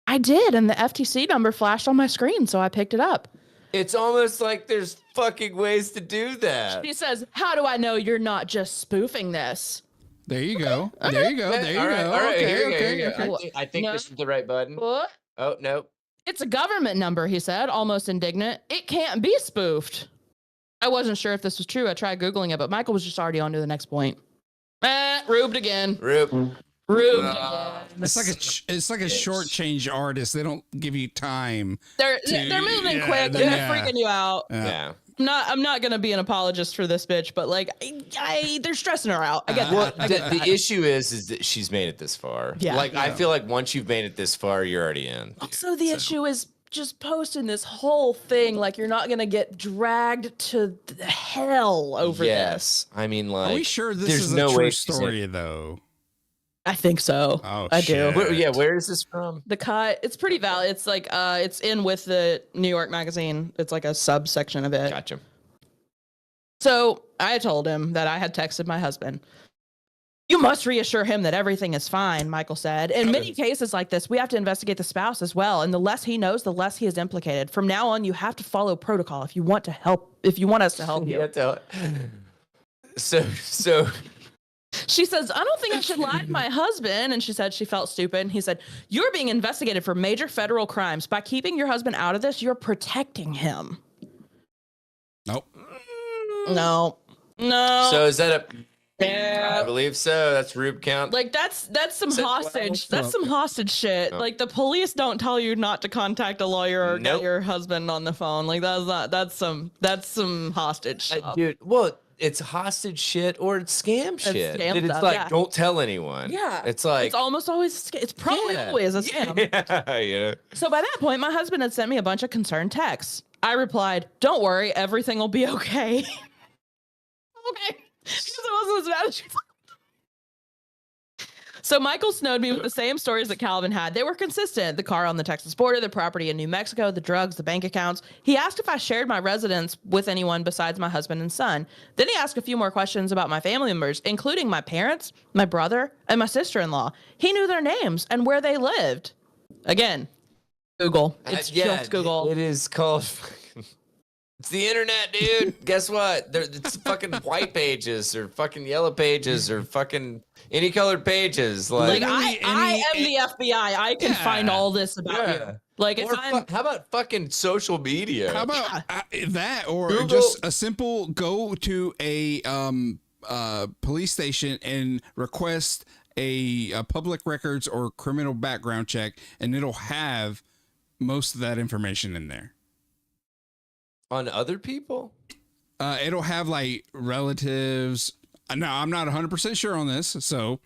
I did, and the FTC number flashed on my screen, so I picked it up. It's almost like there's fucking ways to do that. She says, how do I know you're not just spoofing this? There you go. There you go. There you go. All right, here okay. you go. I think No. this is the right button. What? Oh, no. It's a government number, he said, almost indignant. It can't be spoofed. I wasn't sure if this was true. I tried Googling it, but Michael was just already on to the next point. Rubed again. Rube. It's like a shortchange artist. They don't give you time. They're moving quick. They're freaking you out. Yeah. I'm not gonna be an apologist for this bitch, but like, they're stressing her out. I get Well, that. the issue is that she's made it this far. Yeah. Like, I feel like once you've made it this far, you're already in. Also, the issue is just posting this whole thing like you're not gonna get dragged to hell over this. I mean, like, Are we sure this there's is no a way true she's story, though? I think so. Oh, I shit. do. Where is this from? The Cut. It's pretty valid. It's like it's in with the New York Magazine. It's like a subsection of it. Gotcha. So I told him that I had texted my husband. You must reassure him that everything is fine, Michael said. In many cases like this, we have to investigate the spouse as well. And the less he knows, the less he is implicated. From now on, you have to follow protocol if you want to help. If you want us to help you. So She says, I don't think I should lie to my husband. And she said she felt stupid. And he said, you're being investigated for major federal crimes. By keeping your husband out of this, you're protecting him. Nope. No. So is that a? Yeah. I believe so. That's Rube count. Like that's some Said hostage. 12? That's some hostage shit. Oh. Like the police don't tell you not to contact a lawyer or Nope. get your husband on the phone. Like that's some hostage stuff. Dude, well, it's hostage shit or it's scam shit. scam It's stuff, like yeah. don't tell anyone. Yeah. It's like it's almost always it's probably yeah. always a scam. Yeah. So by that point, my husband had sent me a bunch of concerned texts. I replied, "Don't worry, everything will be okay." Okay. Because it wasn't as bad as she thought. So Michael snowed me with the same stories that Calvin had. They were consistent. The car on the Texas border, the property in New Mexico, the drugs, the bank accounts. He asked if I shared my residence with anyone besides my husband and son. Then he asked a few more questions about my family members, including my parents, my brother, and my sister-in-law. He knew their names and where they lived. Again, Google. It's just Google. It is called. It's the internet, dude. Guess what? It's fucking white pages or fucking yellow pages or fucking any colored pages. Like I am the FBI. I can find all this about you. Like if how about fucking social media? How about that, or Google. just a simple go to a police station and request a public records or criminal background check, and it'll have most of that information in there. On other people? It'll have like relatives. Now, I'm not 100% sure on this, so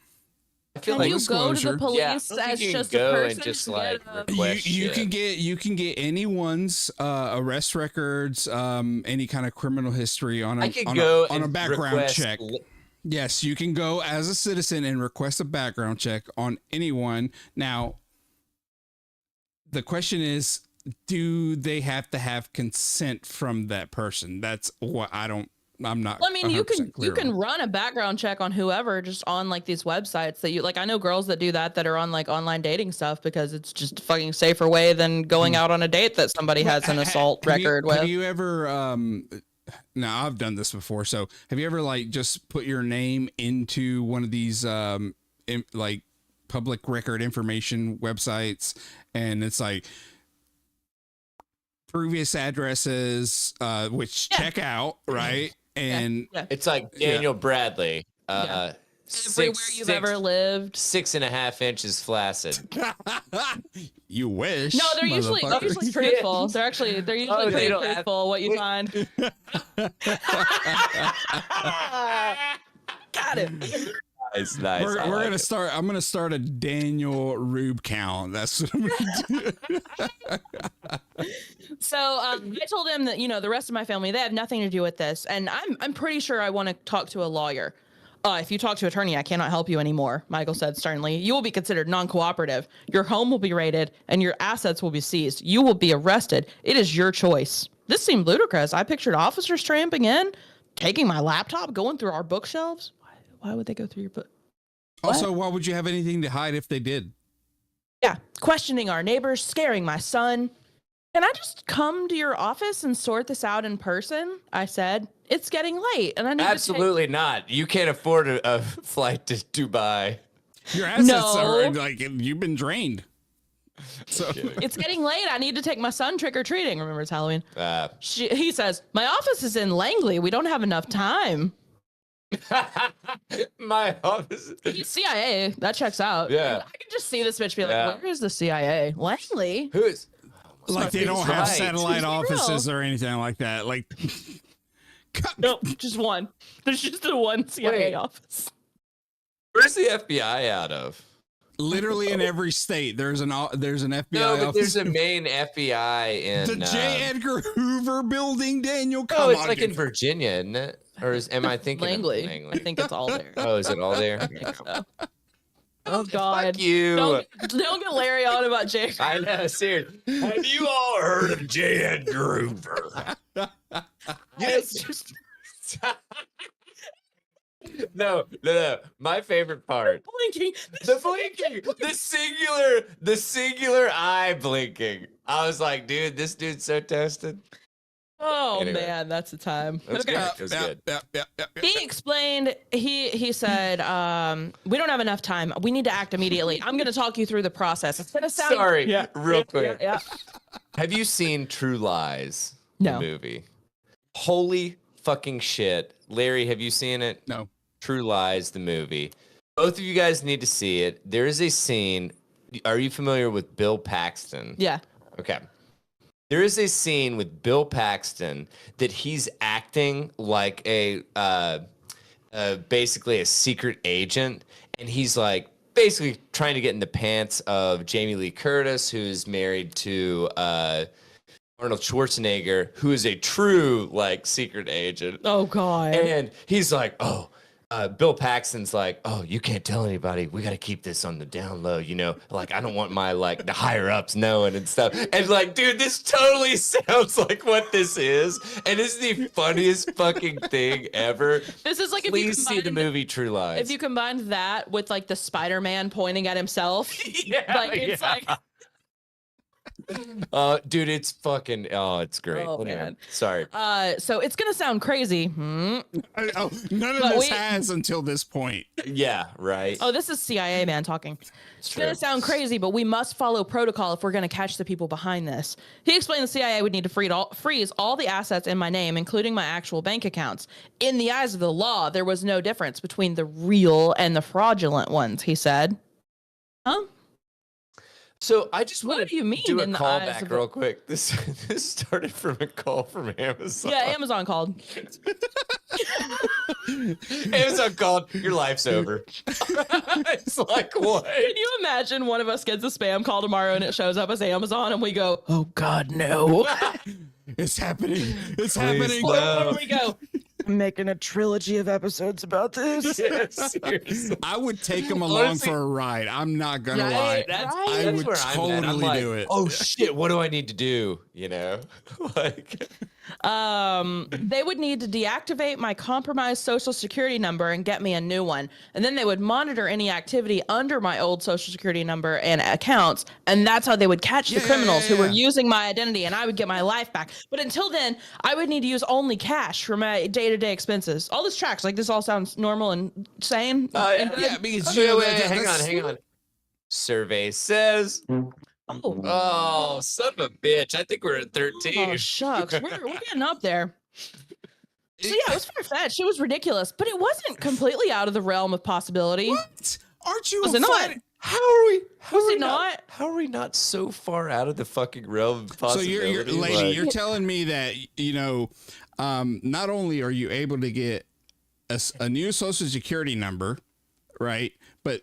I feel Can like you go to the police I don't as think you can just a go person and just and like get a- request you shit. can get anyone's arrest records, any kind of criminal history on I a could on go a, on a and background request check. Yes, you can go as a citizen and request a background check on anyone. Now, the question is, do they have to have consent from that person? That's what I'm not. Well, I mean, you 100% clear can on. run a background check on whoever just on like these websites that you like. I know girls that do that are on like online dating stuff because it's just a fucking safer way than going out on a date that somebody has an assault record with. Have you ever now I've done this before, so have you ever like just put your name into one of these like public record information websites, and it's like previous addresses which check out, right? And Yeah. It's like Daniel Bradley. Everywhere Six, you've ever lived. 6.5 inches flaccid. you wish. No, they're usually motherfucker. truthful. They're usually they pretty don't have- truthful. What you find. Got it. It's nice. We're I gonna like it. start. I'm gonna start a Daniel Rube count. That's what I'm gonna do. So I told him that the rest of my family, they have nothing to do with this, and I'm pretty sure I want to talk to a lawyer. If you talk to an attorney, I cannot help you anymore, Michael said sternly. You will be considered non-cooperative. Your home will be raided, and your assets will be seized. You will be arrested. It is your choice. This seemed ludicrous. I pictured officers tramping in, taking my laptop, going through our bookshelves. Why would they go through your book? Also, why would you have anything to hide if they did? Yeah, questioning our neighbors, scaring my son. Can I just come to your office and sort this out in person? I said. It's getting late, and I need Absolutely not. You can't afford a flight to Dubai. Your assets No. are like you've been drained. So It's getting late. I need to take my son trick or treating. Remember, it's Halloween. Uh, He says, my office is in Langley. We don't have enough time. my office. He's CIA. That checks out. Yeah. I can just see this bitch be like, Yeah. where is the CIA? Langley? Who is? like they don't He's have right. satellite He's offices or anything like that. Like Nope, just one. There's just the one CIA Wait. office. Where's the FBI out of? literally in every state, there's an FBI No, but office. there's a main FBI in The J. Edgar Hoover building, Daniel. Come Oh, it's on, like in dude. Virginia, isn't it? Or am I thinking Langley. of I Langley? think it's all there. Oh, is it all there? I think so. Oh God! Fuck you. Don't get Larry on about Jake. I know, seriously. Have you all heard of J. Edgar Hoover? Yes. No. My favorite part. Blinking. The blinking, the singular eye blinking. I was like, dude, this dude's so toasted. Oh Anyway. man, that's the time. It was Okay. good. It was good. He explained. He said, "We don't have enough time. We need to act immediately. I'm going to talk you through the process. It's going to sound Sorry, real quick. Yeah. Have you seen True Lies? No. The movie. Holy fucking shit, Larry. Have you seen it? No. True Lies, the movie. Both of you guys need to see it. There is a scene. Are you familiar with Bill Paxton? Yeah. Okay. There is a scene with Bill Paxton that he's acting like a basically a secret agent, and he's like basically trying to get in the pants of Jamie Lee Curtis, who's married to Arnold Schwarzenegger, who is a true like secret agent. Oh God. And he's like, oh, Bill Paxton's like, oh, you can't tell anybody. We got to keep this on the down low, you know? Like, I don't want my, like, the higher ups knowing and stuff. And, like, dude, this totally sounds like what this is. And it's the funniest fucking thing ever. This is like Please if you see the movie True Lies. If you combined that with, like, the Spider-Man pointing at himself. Yeah, like, it's like... Dude, it's fucking, it's great. Oh, Whatever. man. Sorry. So it's gonna sound crazy. None of But this has until this point. Yeah, right. Oh, this is CIA man talking. It's gonna sound crazy, but we must follow protocol if we're gonna catch the people behind this. He explained the CIA would need to freeze all the assets in my name, including my actual bank accounts. In the eyes of the law, there was no difference between the real and the fraudulent ones, he said. Huh? So I just What want do you mean to do a in the call eyes back of real quick. This started from a call from Amazon. Yeah, Amazon called. Amazon called. Your life's over. It's like, what? Can you imagine one of us gets a spam call tomorrow and it shows up as Amazon and we go, oh God, no. It's happening. It's happening. Where do we go? I'm making a trilogy of episodes about this. Yeah, seriously. I would take them along Honestly, for a ride. I'm not gonna Right, lie. That's I would where I'm at. I'm totally like, do it. oh shit, what do I need to do? You know? Like They would need to deactivate my compromised social security number and get me a new one. And then they would monitor any activity under my old social security number and accounts. And that's how they would catch the criminals who were using my identity, and I would get my life back. But until then, I would need to use only cash for my day-to-day expenses. All this tracks, like this all sounds normal and sane. Yeah, because hang on. Survey says oh, son of a bitch. I think we're at 13. Oh, shucks. We're getting up there. So yeah, it was far-fetched. It was ridiculous, but it wasn't completely out of the realm of possibility. What? Aren't you Was a it not? flat? How are we? Was it not? How are we not so far out of the fucking realm of So possibility? you're lady, you're telling me that, you know, not only are you able to get a new social security number, right? But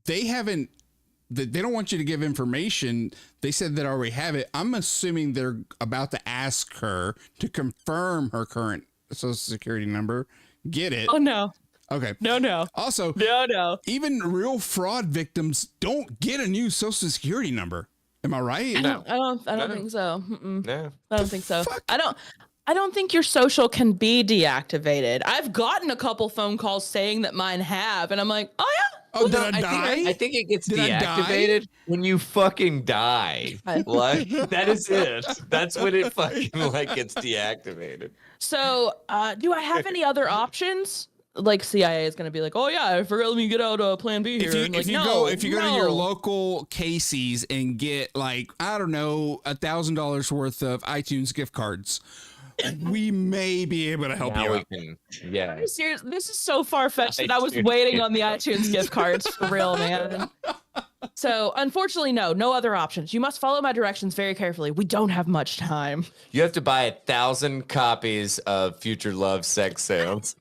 they don't want you to give information. They said that already have it. I'm assuming they're about to ask her to confirm her current social security number. Get it? Oh no. Okay. No. Also, No. even real fraud victims don't get a new social security number. Am I right? No. I don't think so. No. I don't think so. fuck? I don't think your social can be deactivated. I've gotten a couple phone calls saying that mine have, and I'm like, oh yeah. Oh, did I die? I think it gets Did I die? deactivated when you fucking die. Like that is it. That's when it fucking like gets deactivated. So, do I have any other options? Like CIA is going to be like, oh yeah, I forgot. Let me get out Plan B here. If you go to your local Casey's and get like, I don't know, $1,000 worth of iTunes gift cards, we may be able to help Now you we out. can, yeah. Are you serious? This is so far fetched that I was iTunes waiting gift on the iTunes gift cards for real, man. So, unfortunately, no other options. You must follow my directions very carefully. We don't have much time. You have to buy 1,000 copies of Future Love Sex Sounds.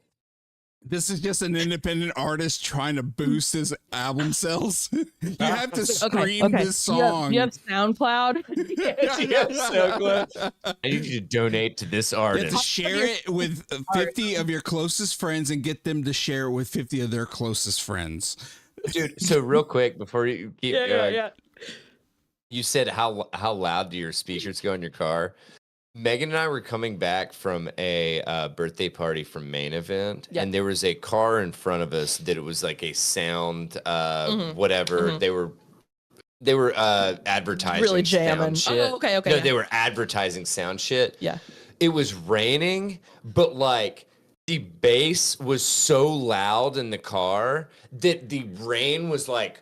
This is just an independent artist trying to boost his album sales. You have to scream this song. You have SoundCloud. I need you to donate to this You have to artist. share it with 50 of your closest friends and get them to share it with 50 of their closest friends. Dude, so real quick before you keep going, Yeah. you said how loud do your speakers go in your car? Megan and I were coming back from a birthday party from Main Event, and there was a car in front of us that it was like a sound, whatever. They were advertising Really jamming. sound shit. Oh, okay. No, they were advertising sound shit. Yeah. it was raining, but like the bass was so loud in the car that the rain was like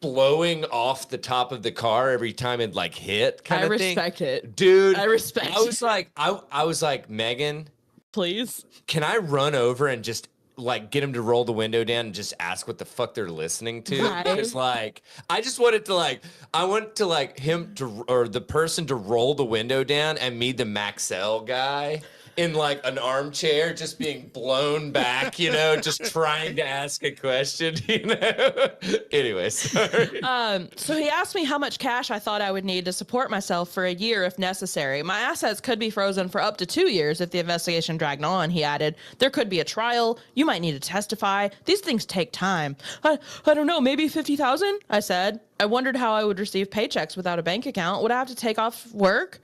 blowing off the top of the car every time it like hit kind I of thing. respect it. Dude, I respect I was like, I was like, Megan, Please. can I run over and just like get him to roll the window down and just ask what the fuck they're listening to? Right. Because like I just wanted to like I want to like him to or the person to roll the window down and me the Maxell guy in like an armchair just being blown back, you know, just trying to ask a question, you know. Anyway, sorry. So he asked me how much cash I thought I would need to support myself for a year if necessary. My assets could be frozen for up to 2 years if the investigation dragged on, he added. There could be a trial. You might need to testify. These things take time. I don't know, maybe 50,000, I said. I wondered how I would receive paychecks without a bank account. Would I have to take off work?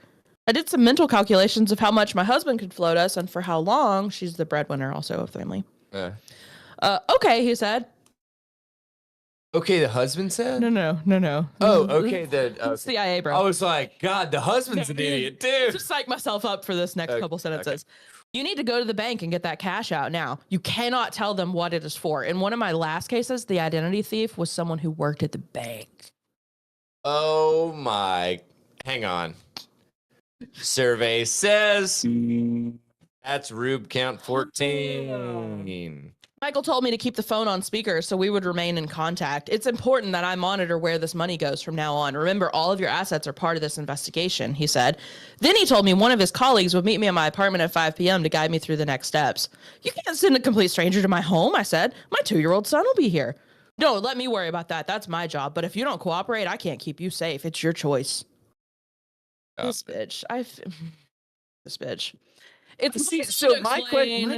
I did some mental calculations of how much my husband could float us and for how long. She's the breadwinner also of the family. Okay, he said. Okay, the husband said? No. Oh, okay. The CIA, bro. I was like, God, the husband's an idiot, dude. Just psych myself up for this next couple sentences. Okay. You need to go to the bank and get that cash out now. You cannot tell them what it is for. In one of my last cases, the identity thief was someone who worked at the bank. Oh my. Hang on. Survey says that's Rube count 14. Michael told me to keep the phone on speaker so we would remain in contact. It's important that I monitor where this money goes from now on. Remember, all of your assets are part of this investigation, he said. Then he told me one of his colleagues would meet me at my apartment at 5 p.m. to guide me through the next steps. You can't send a complete stranger to my home, I said. My 2-year-old son will be here. No, let me worry about that. That's my job. But if you don't cooperate, I can't keep you safe. It's your choice. This bitch. This bitch. It's so my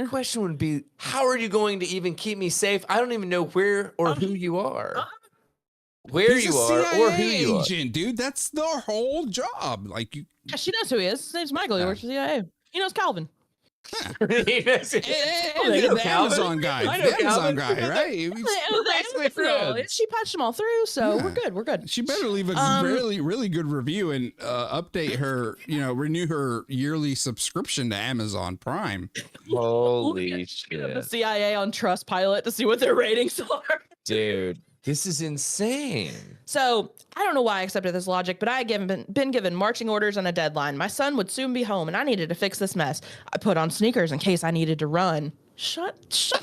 question would be, how are you going to even keep me safe? I don't even know where or who you are. Where He's you a are CIA or who you are. agent, dude. That's their whole job. Like you. Yeah, she knows who he is. His name's Michael. He works for the CIA. He knows Calvin. He knows The Amazon guy. I know The Amazon Calvin. guy, right? basically friends. She patched them all through, so Yeah. we're good. We're good. She better leave a really good review and update her, renew her yearly subscription to Amazon Prime. Holy The shit. CIA on Trustpilot to see what their ratings are. Dude, this is insane. So I don't know why I accepted this logic, but I had been given marching orders and a deadline. My son would soon be home, and I needed to fix this mess. I put on sneakers in case I needed to run. Shut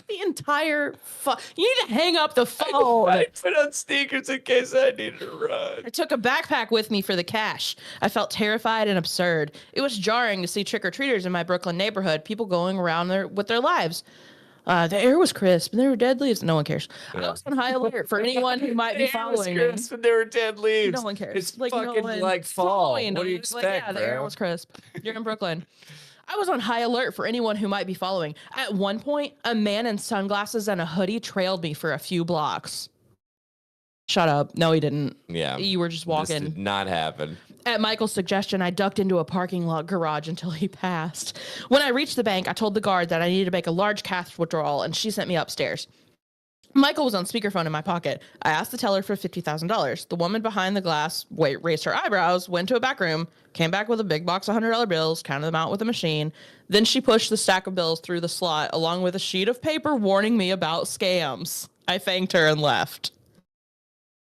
the entire You need to hang up the phone. I put on sneakers in case I needed to run. I took a backpack with me for the cash. I felt terrified and absurd. It was jarring to see trick-or-treaters in my Brooklyn neighborhood, people going around with their lives. The air was crisp and there were dead leaves. No one cares. Yeah. I was on high alert for anyone who might be following me. Crisp and there were dead leaves. No one cares. It's like, fucking no one, like fall. What do you Like, expect, yeah, the air bro? was crisp. You're in Brooklyn. I was on high alert for anyone who might be following. At one point, a man in sunglasses and a hoodie trailed me for a few blocks. Shut up. No, he didn't. Yeah. You were just walking. This did not happen. At Michael's suggestion, I ducked into a parking lot garage until he passed. When I reached the bank, I told the guard that I needed to make a large cash withdrawal, and she sent me upstairs. Michael was on speakerphone in my pocket. I asked the teller for $50,000. The woman behind the glass raised her eyebrows, went to a back room, came back with a big box of $100 bills, counted them out with a machine. Then she pushed the stack of bills through the slot, along with a sheet of paper warning me about scams. I thanked her and left.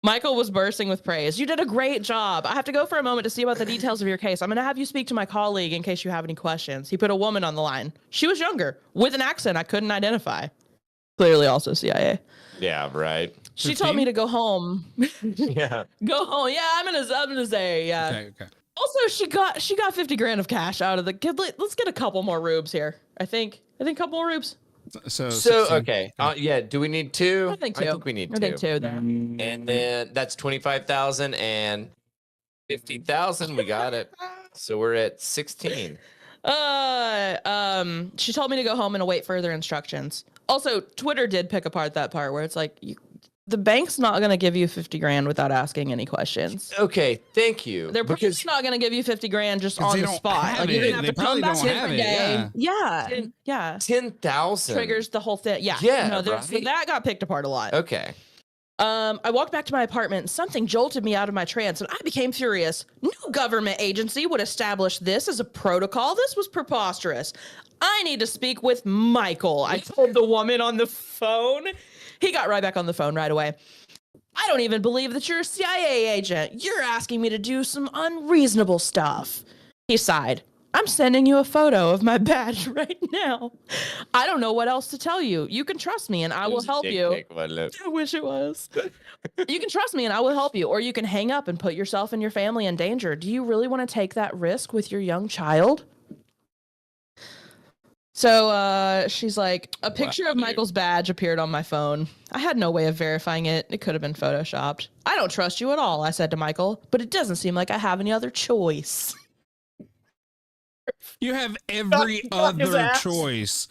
Michael was bursting with praise. You did a great job. I have to go for a moment to see about the details of your case. I'm going to have you speak to my colleague in case you have any questions. He put a woman on the line. She was younger, with an accent I couldn't identify. Clearly also CIA. Yeah, right. She 15? told me to go home. Yeah. Go home. Yeah, I'm gonna say, yeah. Okay. Also, she got $50,000 of cash out of the kid. Let's get a couple more rubes here. I think a couple more rubes. So 16. okay. Yeah. Do we need two? I think two. I think we need two. I think two there. And then that's 25,000 and 50,000. We got it. So we're at 16. She told me to go home and await further instructions. Also, Twitter did pick apart that part where it's like, the bank's not going to give you $50,000 without asking any questions. Okay, thank you. They're probably not going to give you $50,000 just on the spot. Like, you're going to have They to come probably back don't have every it, day. Yeah. 10,000 triggers the whole thing. Yeah. Yeah, No, so right? that got picked apart a lot. Okay. I walked back to my apartment and something jolted me out of my trance and I became furious. No government agency would establish this as a protocol. This was preposterous. I need to speak with Michael, I told the woman on the phone. He got right back on the phone right away. I don't even believe that you're a CIA agent. You're asking me to do some unreasonable stuff. He sighed. I'm sending you a photo of my badge right now. I don't know what else to tell you. You can trust me and I will help you. I wish it was. You can trust me and I will help you, or you can hang up and put yourself and your family in danger. Do you really want to take that risk with your young child? So she's like, a picture of Michael's badge appeared on my phone. I had no way of verifying it. It could have been photoshopped. I don't trust you at all, I said to Michael, but it doesn't seem like I have any other choice. You have every other choice.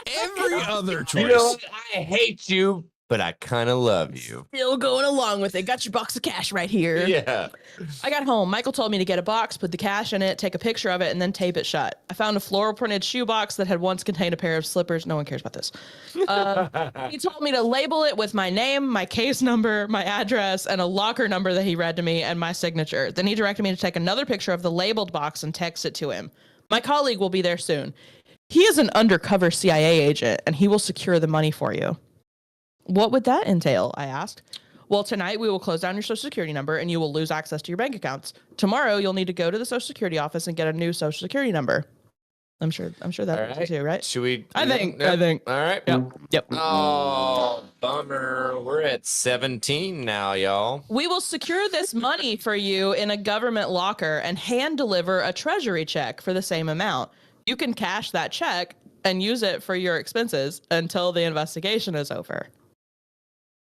Every other choice. You know what? I hate you, but I kind of love you. Still going along with it. Got your box of cash right here. Yeah. I got home. Michael told me to get a box, put the cash in it, take a picture of it, and then tape it shut. I found a floral printed shoebox that had once contained a pair of slippers. No one cares about this. He told me to label it with my name, my case number, my address, and a locker number that he read to me, and my signature. Then he directed me to take another picture of the labeled box and text it to him. My colleague will be there soon. He is an undercover CIA agent, and he will secure the money for you. What would that entail? I asked. Well, tonight we will close down your social security number and you will lose access to your bank accounts. Tomorrow you'll need to go to the social security office and get a new social security number. I'm sure that too, right? Should we? I think. All right. Yep. Oh, bummer. We're at 17 now, y'all. We will secure this money for you in a government locker and hand deliver a treasury check for the same amount. You can cash that check and use it for your expenses until the investigation is over.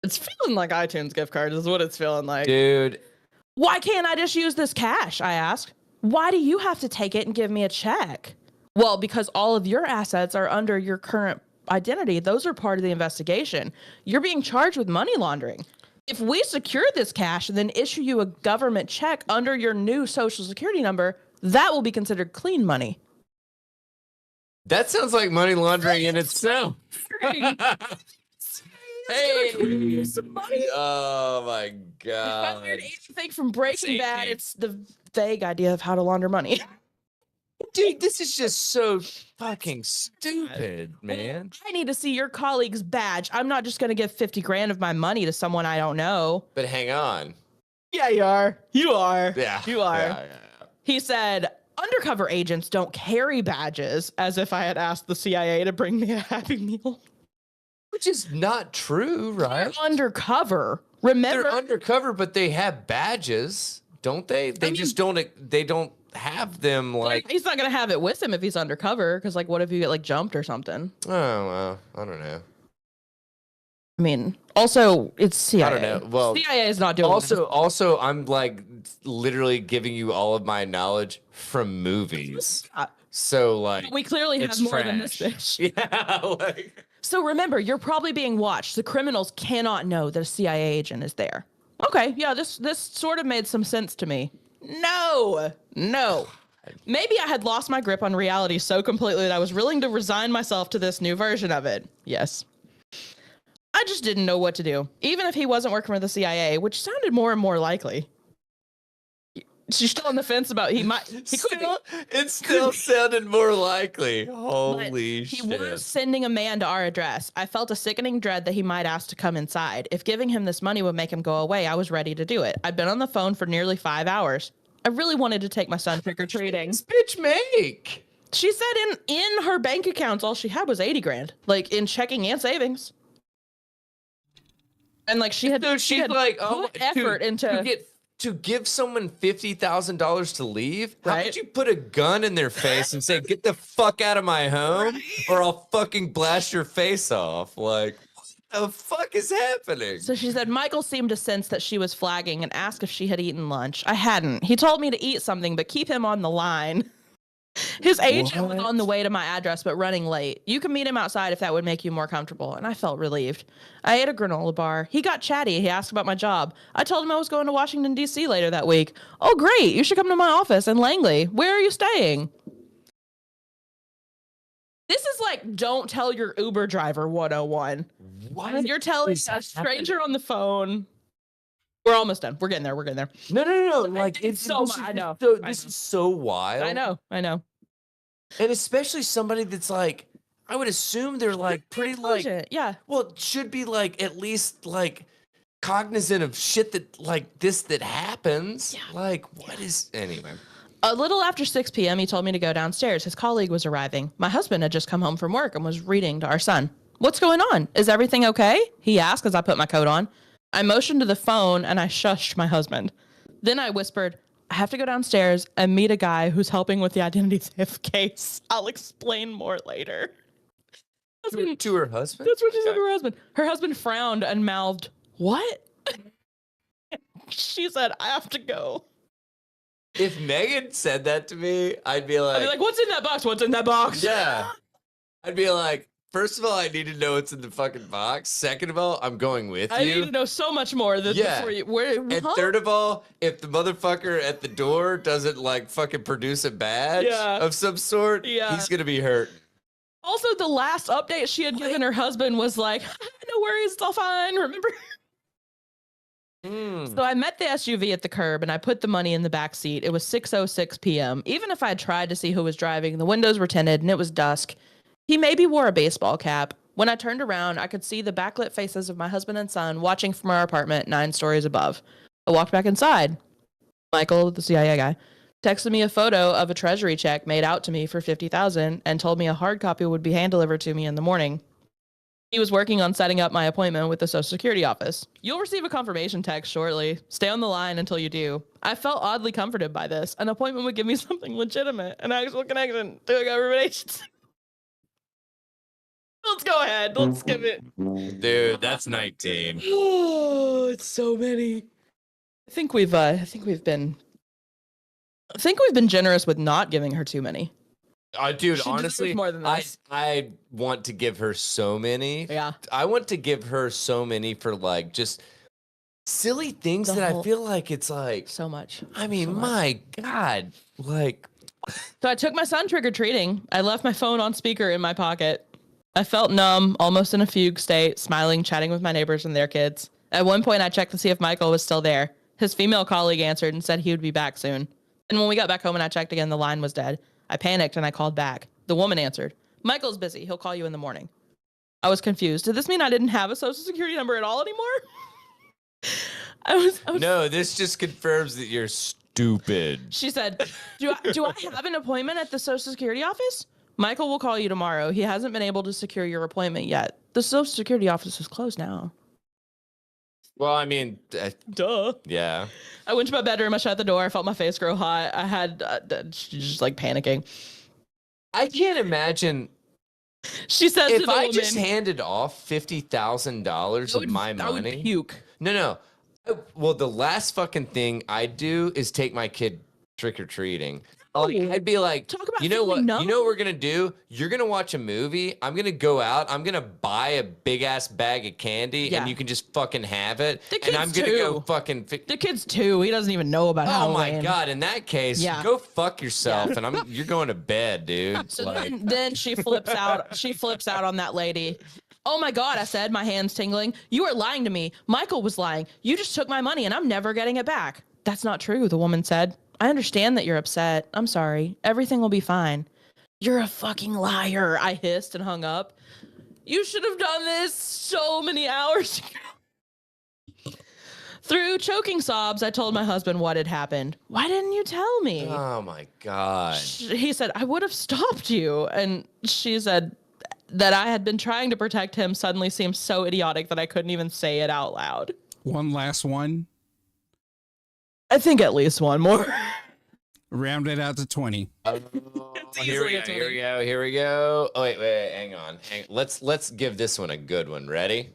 It's feeling like iTunes gift cards is what it's feeling like. Dude. Why can't I just use this cash? I asked. Why do you have to take it and give me a check? Well, because all of your assets are under your current identity. Those are part of the investigation. You're being charged with money laundering. If we secure this cash and then issue you a government check under your new social security number, that will be considered clean money. That sounds like money laundering in itself. Hey, some money. Oh my God. If I learned anything from Breaking Bad, it's the vague idea of how to launder money. Dude, this is just so fucking stupid, man. I need to see your colleague's badge. I'm not just going to give 50 grand of my money to someone I don't know. But hang on. Yeah, you are. You are. Yeah. You are. Yeah. He said, undercover agents don't carry badges, as if I had asked the CIA to bring me a Happy Meal. Which is not true, right? They're undercover. Remember? They're undercover, but they have badges, don't they? They just don't have them like. He's not going to have it with him if he's undercover, because, like, what if you get, like, jumped or something? Oh, well, I don't know. I mean, also, it's CIA. I don't know. Well, CIA is not doing this. Also, I'm, like, literally giving you all of my knowledge from movies. So, like, we clearly have more than this bitch. Yeah, like. So remember, you're probably being watched. The criminals cannot know that a CIA agent is there. Okay, yeah, this sort of made some sense to me. No. Maybe I had lost my grip on reality so completely that I was willing to resign myself to this new version of it. Yes. I just didn't know what to do, even if he wasn't working for the CIA, which sounded more and more likely. She's still on the fence about he could be. It still sounded more likely. Holy shit. He shit. was sending a man to our address. I felt a sickening dread that he might ask to come inside. If giving him this money would make him go away, I was ready to do it. I'd been on the phone for nearly 5 hours. I really wanted to take my son trick-or-treating. This bitch make? She said in her bank accounts, all she had was 80 grand, like in checking and savings. And like she had put effort to give someone $50,000 to leave? How Right? could you put a gun in their face and say, "Get the fuck out of my home, or I'll fucking blast your face off"? Like, what the fuck is happening? So she said Michael seemed to sense that she was flagging and asked if she had eaten lunch. I hadn't. He told me to eat something, but keep him on the line. His agent was on the way to my address, but running late. You can meet him outside if that would make you more comfortable. And I felt relieved. I ate a granola bar. He got chatty. He asked about my job. I told him I was going to Washington, D.C. later that week. Oh, great. You should come to my office in Langley. Where are you staying? This is like, don't tell your Uber driver 101. What? You're telling a stranger on the phone. We're almost done. We're getting there. No. Like it's so much. I know. This is so wild. I know. And especially somebody that's like, I would assume they're like pretty like, yeah. well, it should be like at least like cognizant of shit that happens. Yeah. Like, what is anyway? A little after 6 p.m., he told me to go downstairs. His colleague was arriving. My husband had just come home from work and was reading to our son. What's going on? Is everything okay? He asked as I put my coat on. I motioned to the phone and I shushed my husband. Then I whispered, I have to go downstairs and meet a guy who's helping with the identity theft case. I'll explain more later. To her husband? That's what she said to her husband. Her husband frowned and mouthed, what? She said, I have to go. If Megan said that to me, I'd be like, what's in that box? What's in that box? Yeah. I'd be like, first of all, I need to know what's in the fucking box. Second of all, I'm going with I you. need to know so much more before you. And third of all, if the motherfucker at the door doesn't like fucking produce a badge of some sort, he's gonna be hurt. Also, the last update she had given her husband was like, no worries, it's all fine, remember? So I met the SUV at the curb and I put the money in the back seat. It was 6:06 p.m. Even if I had tried to see who was driving, the windows were tinted and it was dusk. He maybe wore a baseball cap. When I turned around, I could see the backlit faces of my husband and son watching from our apartment 9 stories above. I walked back inside. Michael, the CIA guy, texted me a photo of a treasury check made out to me for $50,000 and told me a hard copy would be hand delivered to me in the morning. He was working on setting up my appointment with the Social Security office. You'll receive a confirmation text shortly. Stay on the line until you do. I felt oddly comforted by this. An appointment would give me something legitimate, an actual connection to a government agency. Let's go ahead. Let's skip it. Dude, that's 19. Oh, it's so many. I think we've been generous with not giving her too many. Dude, She honestly, deserves more than this. I want to give her so many. Yeah. I want to give her so many for like just silly things I feel like it's like So much. I mean, So much. my God, like. So I took my son trick-or-treating. I left my phone on speaker in my pocket. I felt numb, almost in a fugue state, smiling, chatting with my neighbors and their kids. At one point, I checked to see if Michael was still there. His female colleague answered and said he would be back soon. And when we got back home and I checked again, the line was dead. I panicked and I called back. The woman answered, Michael's busy. He'll call you in the morning. I was confused. Did this mean I didn't have a social security number at all anymore? I was No, this just confirms that you're stupid. She said, do I have an appointment at the Social Security office? Michael will call you tomorrow. He hasn't been able to secure your appointment yet. The Social Security office is closed now. Well, I mean, Duh. yeah. I went to my bedroom. I shut the door. I felt my face grow hot. I had just like panicking. I can't imagine She said if to the I woman, just handed off $50,000 of my I would money. puke. No. Well, the last fucking thing I'd do is take my kid trick-or-treating. Like, I'd be like, Talk about you know what? feeling numb. You know what we're gonna do? You're gonna watch a movie. I'm gonna go out. I'm gonna buy a big ass bag of candy, Yeah. and you can just fucking have it. The And I'm kid's gonna go two. fucking. The kid's 2. He doesn't even know about Oh Halloween. my God! In that case, Yeah. go fuck yourself, and you're going to bed, dude. So Like, then she flips out. She flips out on that lady. Oh my God, I said, my hands tingling. You are lying to me. Michael was lying. You just took my money and I'm never getting it back. That's not true, the woman said. I understand that you're upset. I'm sorry. Everything will be fine. You're a fucking liar, I hissed and hung up. You should have done this so many hours ago. Through choking sobs, I told my husband what had happened. Why didn't you tell me? oh my God. He said, I would have stopped you. And she said that I had been trying to protect him suddenly seemed so idiotic that I couldn't even say it out loud. One last one. I think at least one more. Round it out to 20. Here we go. Oh, wait, hang on. Let's give this one a good one. Ready?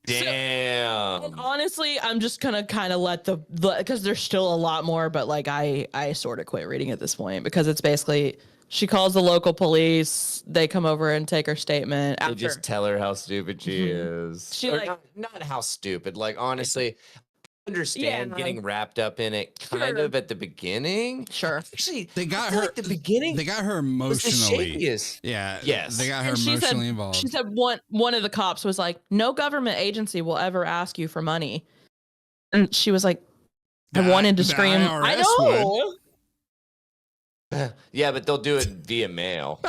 Damn. And honestly, I'm just gonna kind of let the because there's still a lot more, but like I sort of quit reading at this point because it's basically She calls the local police. They come over and take her statement. They just tell her how stupid she is. She Or like not how stupid. Like honestly, I understand Yeah. getting wrapped up in it kind Sure. of at the beginning. sure. Actually, They got I feel her like the beginning. They got her was the emotionally. shakiest. Yeah. Yes. They got her And emotionally involved. She said one of the cops was like, "No government agency will ever ask you for money," and she was like, "I The wanted to the scream. I IRS would. know." Yeah, but they'll do it via mail.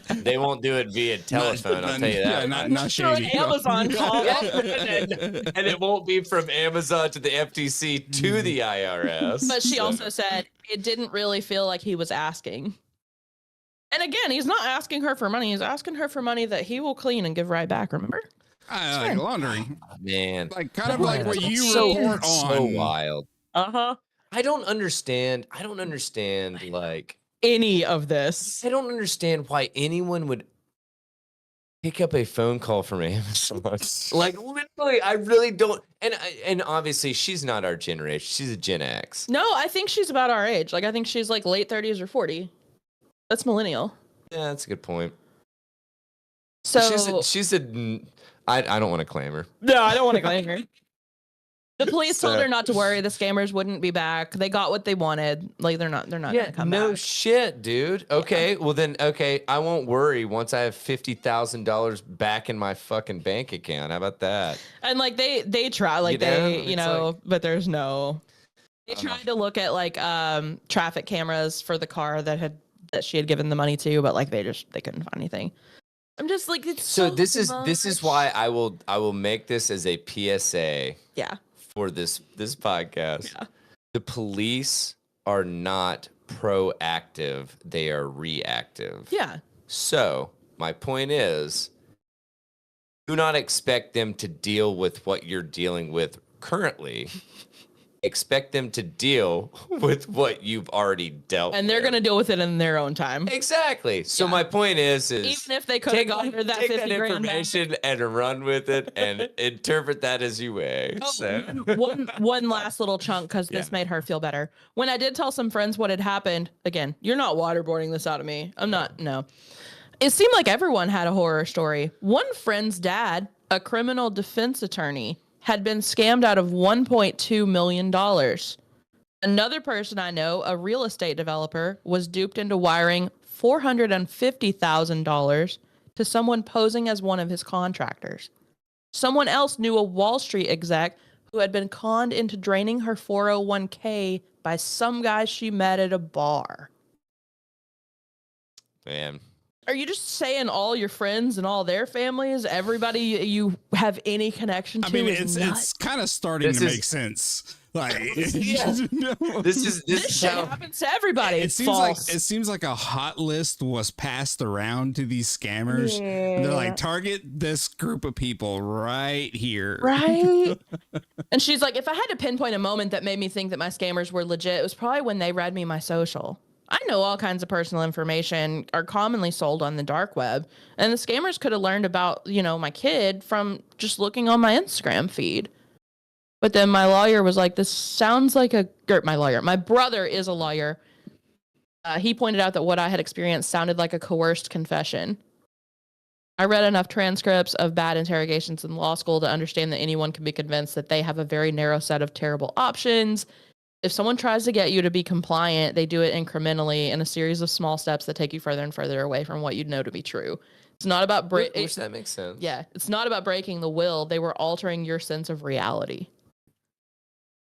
They won't do it via telephone. I'll tell you that. Yeah, not Through an shady. Amazon call. And it won't be from Amazon to the FTC to the IRS. But she So- also said it didn't really feel like he was asking. And again, he's not asking her for money. He's asking her for money that he will clean and give right back. Remember? Like laundering. Man, Like kind of like what you so, report so on. wild. Uh-huh. I don't understand. Like, Any of this. I don't understand why anyone would pick up a phone call from Amazon. Like, literally, I really don't. And obviously, she's not our generation. She's a Gen X. No, I think she's about our age. Like, I think she's like late 30s or 40. That's millennial. Yeah, that's a good point. So I don't want to claim her. no, I don't want to claim her. The police told So- her not to worry. The scammers wouldn't be back. They got what they wanted. Like they're not gonna come no back. shit, dude. Okay, well then, okay, I won't worry once I have $50,000 back in my fucking bank account. How about that? And like they try, like You know, they, it's but there's no. They I don't know. tried to look at like traffic cameras for the car that she had given the money to, but like they couldn't find anything. I'm just like it's So so this is much. why I will make this as a PSA Yeah. for this podcast. Yeah. The police are not proactive, they are reactive. Yeah. So, my point is, do not expect them to deal with what you're dealing with currently. Expect them to deal with what you've already dealt And they're with. gonna deal with it in their own time. Exactly. So Yeah. my point is Even if they could have gotten her that take 50 that grand back. information and run with it and interpret that as you may. Oh, So. one last little chunk because this made her feel better. When I did tell some friends what had happened, again, you're not waterboarding this out of me. I'm not. No. It seemed like everyone had a horror story. One friend's dad, a criminal defense attorney, had been scammed out of $1.2 million. Another person I know, a real estate developer, was duped into wiring $450,000 to someone posing as one of his contractors. Someone else knew a Wall Street exec who had been conned into draining her 401k by some guy she met at a bar. Man. Are you just saying all your friends and all their families, everybody you have any connection to? I mean, is nuts? it's kind of starting This to is- make sense. Like, Yeah. This is This shit how happens to everybody. it It's seems false. like a hot list was passed around to these scammers. And they're like, target this group of people right here. Right. And she's like, if I had to pinpoint a moment that made me think that my scammers were legit, it was probably when they read me my social. I know all kinds of personal information are commonly sold on the dark web, and the scammers could have learned about, my kid from just looking on my Instagram feed. But then my lawyer was like, this sounds like my brother is a lawyer. He pointed out that what I had experienced sounded like a coerced confession. I read enough transcripts of bad interrogations in law school to understand that anyone can be convinced that they have a very narrow set of terrible options. If someone tries to get you to be compliant, they do it incrementally in a series of small steps that take you further and further away from what you'd know to be true. It's not about which that makes sense. yeah, it's not about breaking the will. They were altering your sense of reality.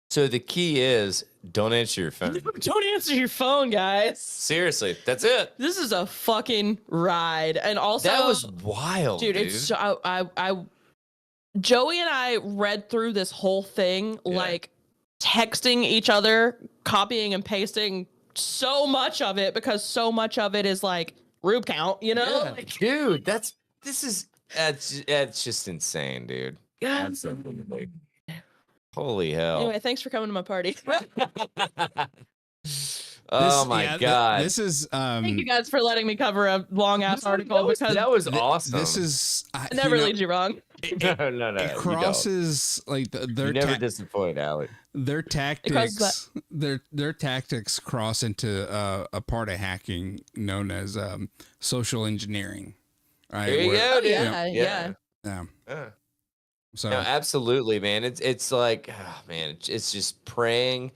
So the key is don't answer your phone. Don't answer your phone, guys. Seriously, that's it. This is a fucking ride. And also That was wild, dude, it's so I Joey and I read through this whole thing like texting each other, copying and pasting so much of it because so much of it is like rube count, Yeah, Like, dude, that's just insane, dude. Absolutely. Holy hell. anyway, thanks for coming to my party. Oh my god. This is Thank you guys for letting me cover a long ass article because that was awesome. This is I never lead you wrong. No, it you crosses like don't. their You never disappoint, Alec. their crosses tactics. Their tactics cross into a part of hacking known as social engineering. Right? There you where- go, Oh, dude. yeah. Yeah. Yeah. So No, absolutely, man. It's like, oh, man, it's just preying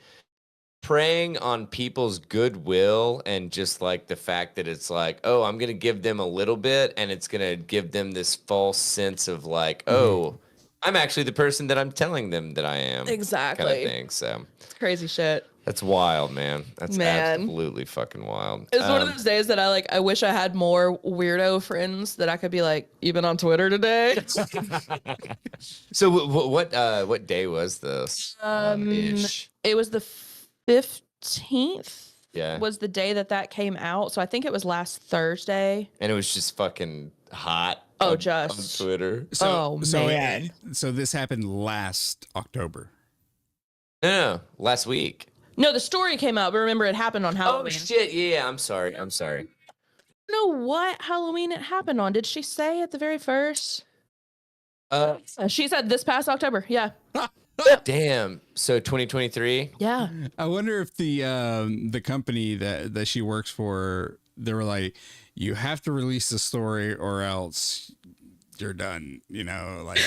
on people's goodwill and just like the fact that it's like, oh, I'm gonna give them a little bit, and it's gonna give them this false sense of like, oh, I'm actually the person that I'm telling them that I am, kind Exactly. of thing. So It's crazy shit. that's wild, man. That's Man. absolutely fucking wild. It's one of those days that I wish I had more weirdo friends that I could be like, you been on Twitter today? So what day was this? Ish. It was the 15th. Yeah. Was the day that came out. So I think it was last Thursday. And it was just fucking hot. Oh, on just. Twitter. Man. So this happened last October. No, last week. No, the story came out, but remember it happened on Halloween. Oh shit! Yeah, I'm sorry. I don't know what Halloween it happened on. Did she say at the very first? She said this past October. Yeah. Damn. So 2023. Yeah. I wonder if the company that she works for, they were like, you have to release the story or else you're done. You know, like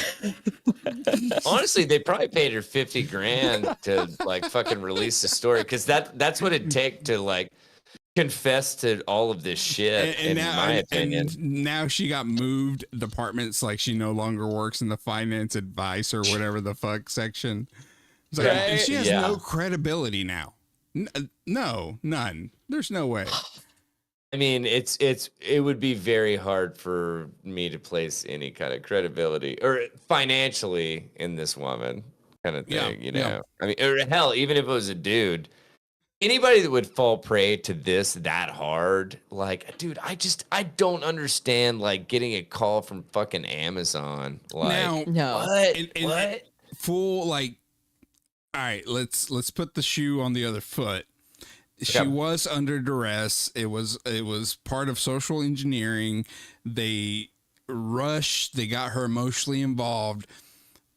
Honestly, they probably paid her 50 grand to like fucking release the story, because that's what it'd take to like confess to all of this shit. and in my opinion. And now she got moved departments, like she no longer works in the finance advice or whatever the fuck section. It's like, Right? and she has Yeah. no credibility now. No, none. There's no way. I mean, it would be very hard for me to place any kind of credibility or financially in this woman, kind of thing. Yeah, You know, yeah. I mean, or hell, even if it was a dude, anybody that would fall prey to this that hard, like, dude, I don't understand like getting a call from fucking Amazon. Like, Now, No. what? and What? full like, all right, let's put the shoe on the other foot. She Okay. was under duress. It was part of social engineering. They rushed. They got her emotionally involved.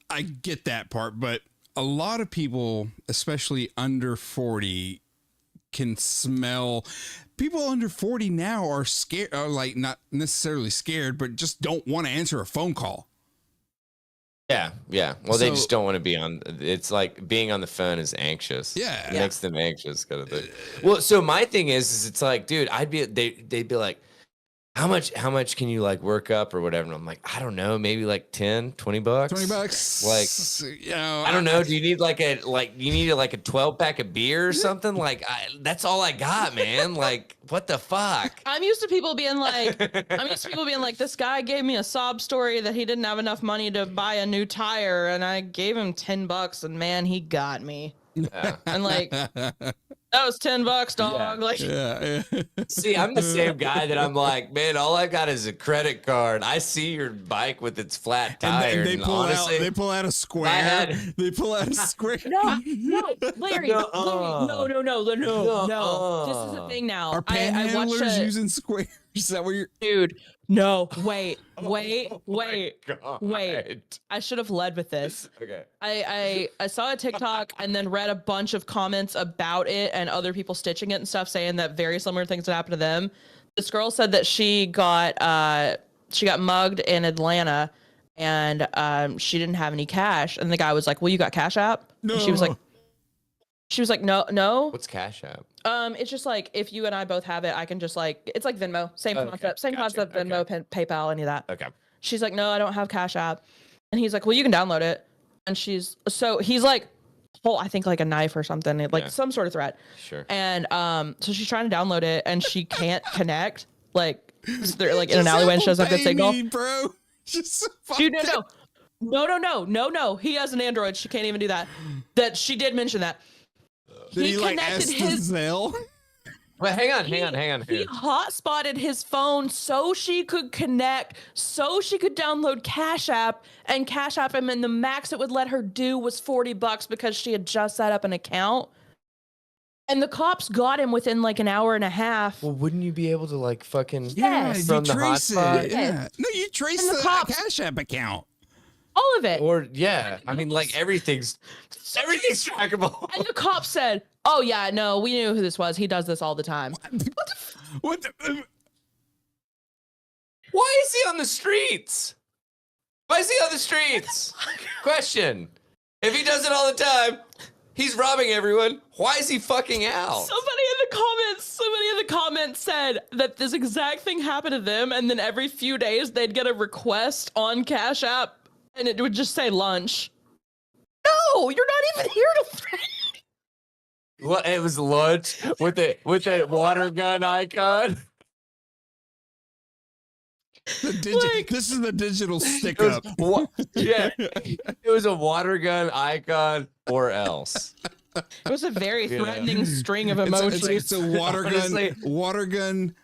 I get that part, but a lot of people, especially under 40, can smell. People under 40 now are scared, are like not necessarily scared, but just don't want to answer a phone call. Yeah. Well, they So- just don't want to be on. It's like being on the phone is anxious. Yeah. It makes them anxious, kind of thing. Well, so my thing is it's like, dude, they'd be like, how much can you like work up or whatever? And I'm like, I don't know, maybe like 10, 20 bucks. $20. Like, you know, I don't know. Do you need like a 12 pack of beer or something? Like, that's all I got, man. Like, what the fuck? I'm used to people being like, this guy gave me a sob story that he didn't have enough money to buy a new tire, and I gave him $10, and man, he got me. Yeah. And like, that was $10, dog. Yeah. Like, yeah. See, I'm the same guy that I'm like, man, all I got is a credit card. I see your bike with its flat tire. And they and pull honestly, out. They pull out a square. had- They pull out a square. no, Larry, No, no. This is the thing now. Are I watched panhandlers a using squares? Is that what you're? dude. No, wait. God. I should have led with this. Okay. I saw a TikTok and then read a bunch of comments about it and other people stitching it and stuff, saying that very similar things had happened to them. This girl said that she got mugged in Atlanta and she didn't have any cash, and the guy was like, "Well, you got Cash App?" No. And she was like, no. What's Cash App? It's just like if you and I both have it, I can just like, it's like Venmo, same Okay, concept, gotcha, Venmo, PayPal, any of that. Okay. She's like, no, I don't have Cash App. And he's like, well, you can download it. And so he's like, I think like a knife or something, like Yeah. some sort of threat. Sure. And so she's trying to download it and she can't connect. Like they're like in an alleyway and she doesn't have good signal. Bro. Just Dude, no. He has an Android. She can't even do that. That she did mention that. Did he like connected ask the Zelle? Well, hang on. He Here. hotspotted his phone so she could connect, so she could download Cash App and Cash App him, and the max it would let her do was $40 because she had just set up an account. And the cops got him within like an hour and a half. Well, wouldn't you be able to like fucking Yes. from you the trace hotspot? it. Yeah. No, you trace And the the cops- Cash App account. All of it. Or yeah, I mean, like everything's trackable. And the cop said, "Oh yeah, no, we knew who this was. He does this all the time." What the? Why is he on the streets? Why is he on the streets? Question. If he does it all the time, he's robbing everyone. Why is he fucking out? Somebody in the comments said that this exact thing happened to them, and then every few days they'd get a request on Cash App, and it would just say lunch. No, you're not even here to threaten. Well, it was lunch with the water gun icon. This is the digital stick It was, up. yeah, it was a water gun icon or else. It was a very You know. threatening string of It's emojis. a water gun, Honestly. water gun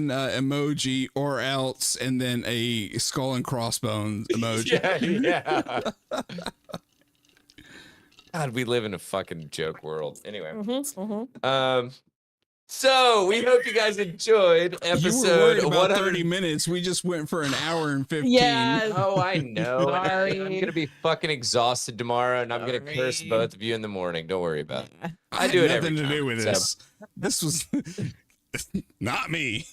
emoji or else, and then a skull and crossbones emoji. Yeah. God, we live in a fucking joke world. Anyway, so we hope you guys enjoyed You were worried episode about 100. 30 minutes. We just went for an hour and 15. Yeah. Oh, I know. Sorry. I'm gonna be fucking exhausted tomorrow, and I'm gonna curse Sorry. both of you in the morning. Don't worry about it. I had do it nothing every to time, do with so- this. This was not me.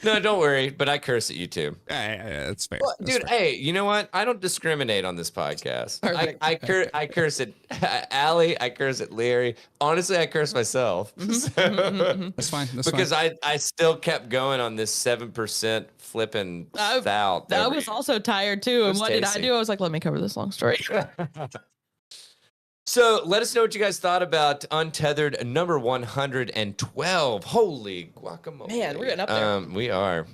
No, don't worry. But I curse at you too. That's fair. Well, That's dude, fair. hey, you know what? I don't discriminate on this podcast. Perfect. I curse at Allie. I curse at Larry. Honestly, I curse myself. So- That's fine. That's because fine. I still kept going on this 7% flipping I- stout. I was also tired too. And was what did I tasty. do? I was like, let me cover this long story. So let us know what you guys thought about Untethered number 112. Holy guacamole. Man, we're getting up there. We are.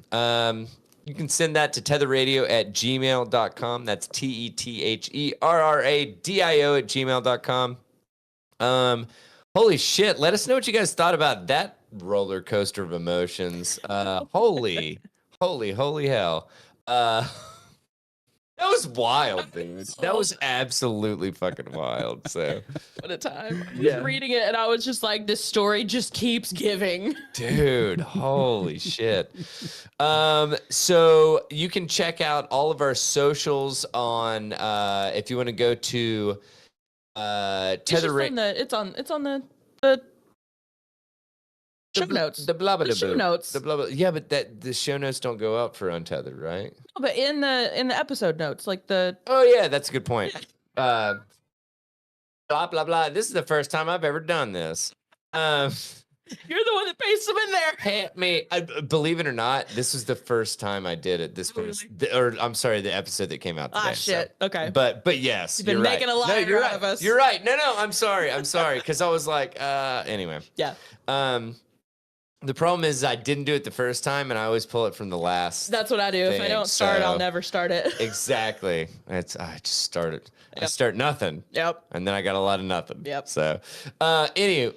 You can send that to tetherradio@gmail.com. That's tetherradio@gmail.com. Holy shit. Let us know what you guys thought about that roller coaster of emotions. Holy hell. That was wild, dude. That was absolutely fucking wild. So, What a time. I was Yeah. reading it and I was just like, this story just keeps giving. dude, holy shit. So you can check out all of our socials on if you want to go to It's just Tether on the, it's on the show notes. The blah blah The show blah. notes. The blah blah. Yeah, but the show notes don't go up for Untethered, right? But in the episode notes, like the Oh yeah, that's a good point. Blah blah blah. This is the first time I've ever done this. you're the one that pastes them in there. Hey, me, believe it or not, this was the first time I did it. This was, or I'm sorry, the episode that came out today. Ah, shit. Okay. But yes, You've been you're right. making a liar no, you're out right. of us. You're right. No, I'm sorry, because I was like, anyway. Yeah. The problem is I didn't do it the first time, and I always pull it from the last. That's what I do. If I thing, don't start, I'll so- new start it. Exactly. I just started. I Yep. start nothing. Yep. And then I got a lot of nothing. Yep. So, anywho,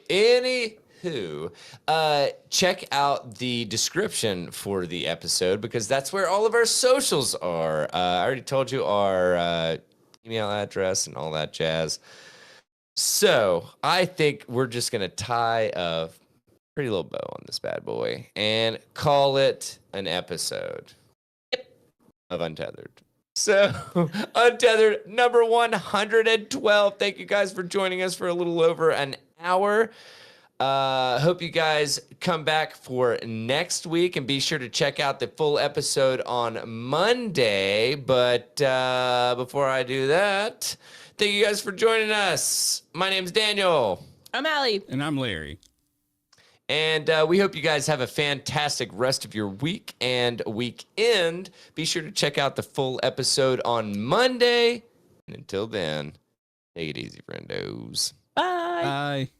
check out the description for the episode because that's where all of our socials are. I already told you our email address and all that jazz. So, I think we're just going to tie a pretty little bow on this bad boy and call it an episode of Untethered. So, Untethered number 112. Thank you guys for joining us for a little over an hour. Hope you guys come back for next week and be sure to check out the full episode on Monday. But before I do that, thank you guys for joining us. My name's Daniel. I'm Allie. And I'm Larry. And we hope you guys have a fantastic rest of your week and weekend. Be sure to check out the full episode on Monday. And until then, take it easy, friendos. Bye. Bye.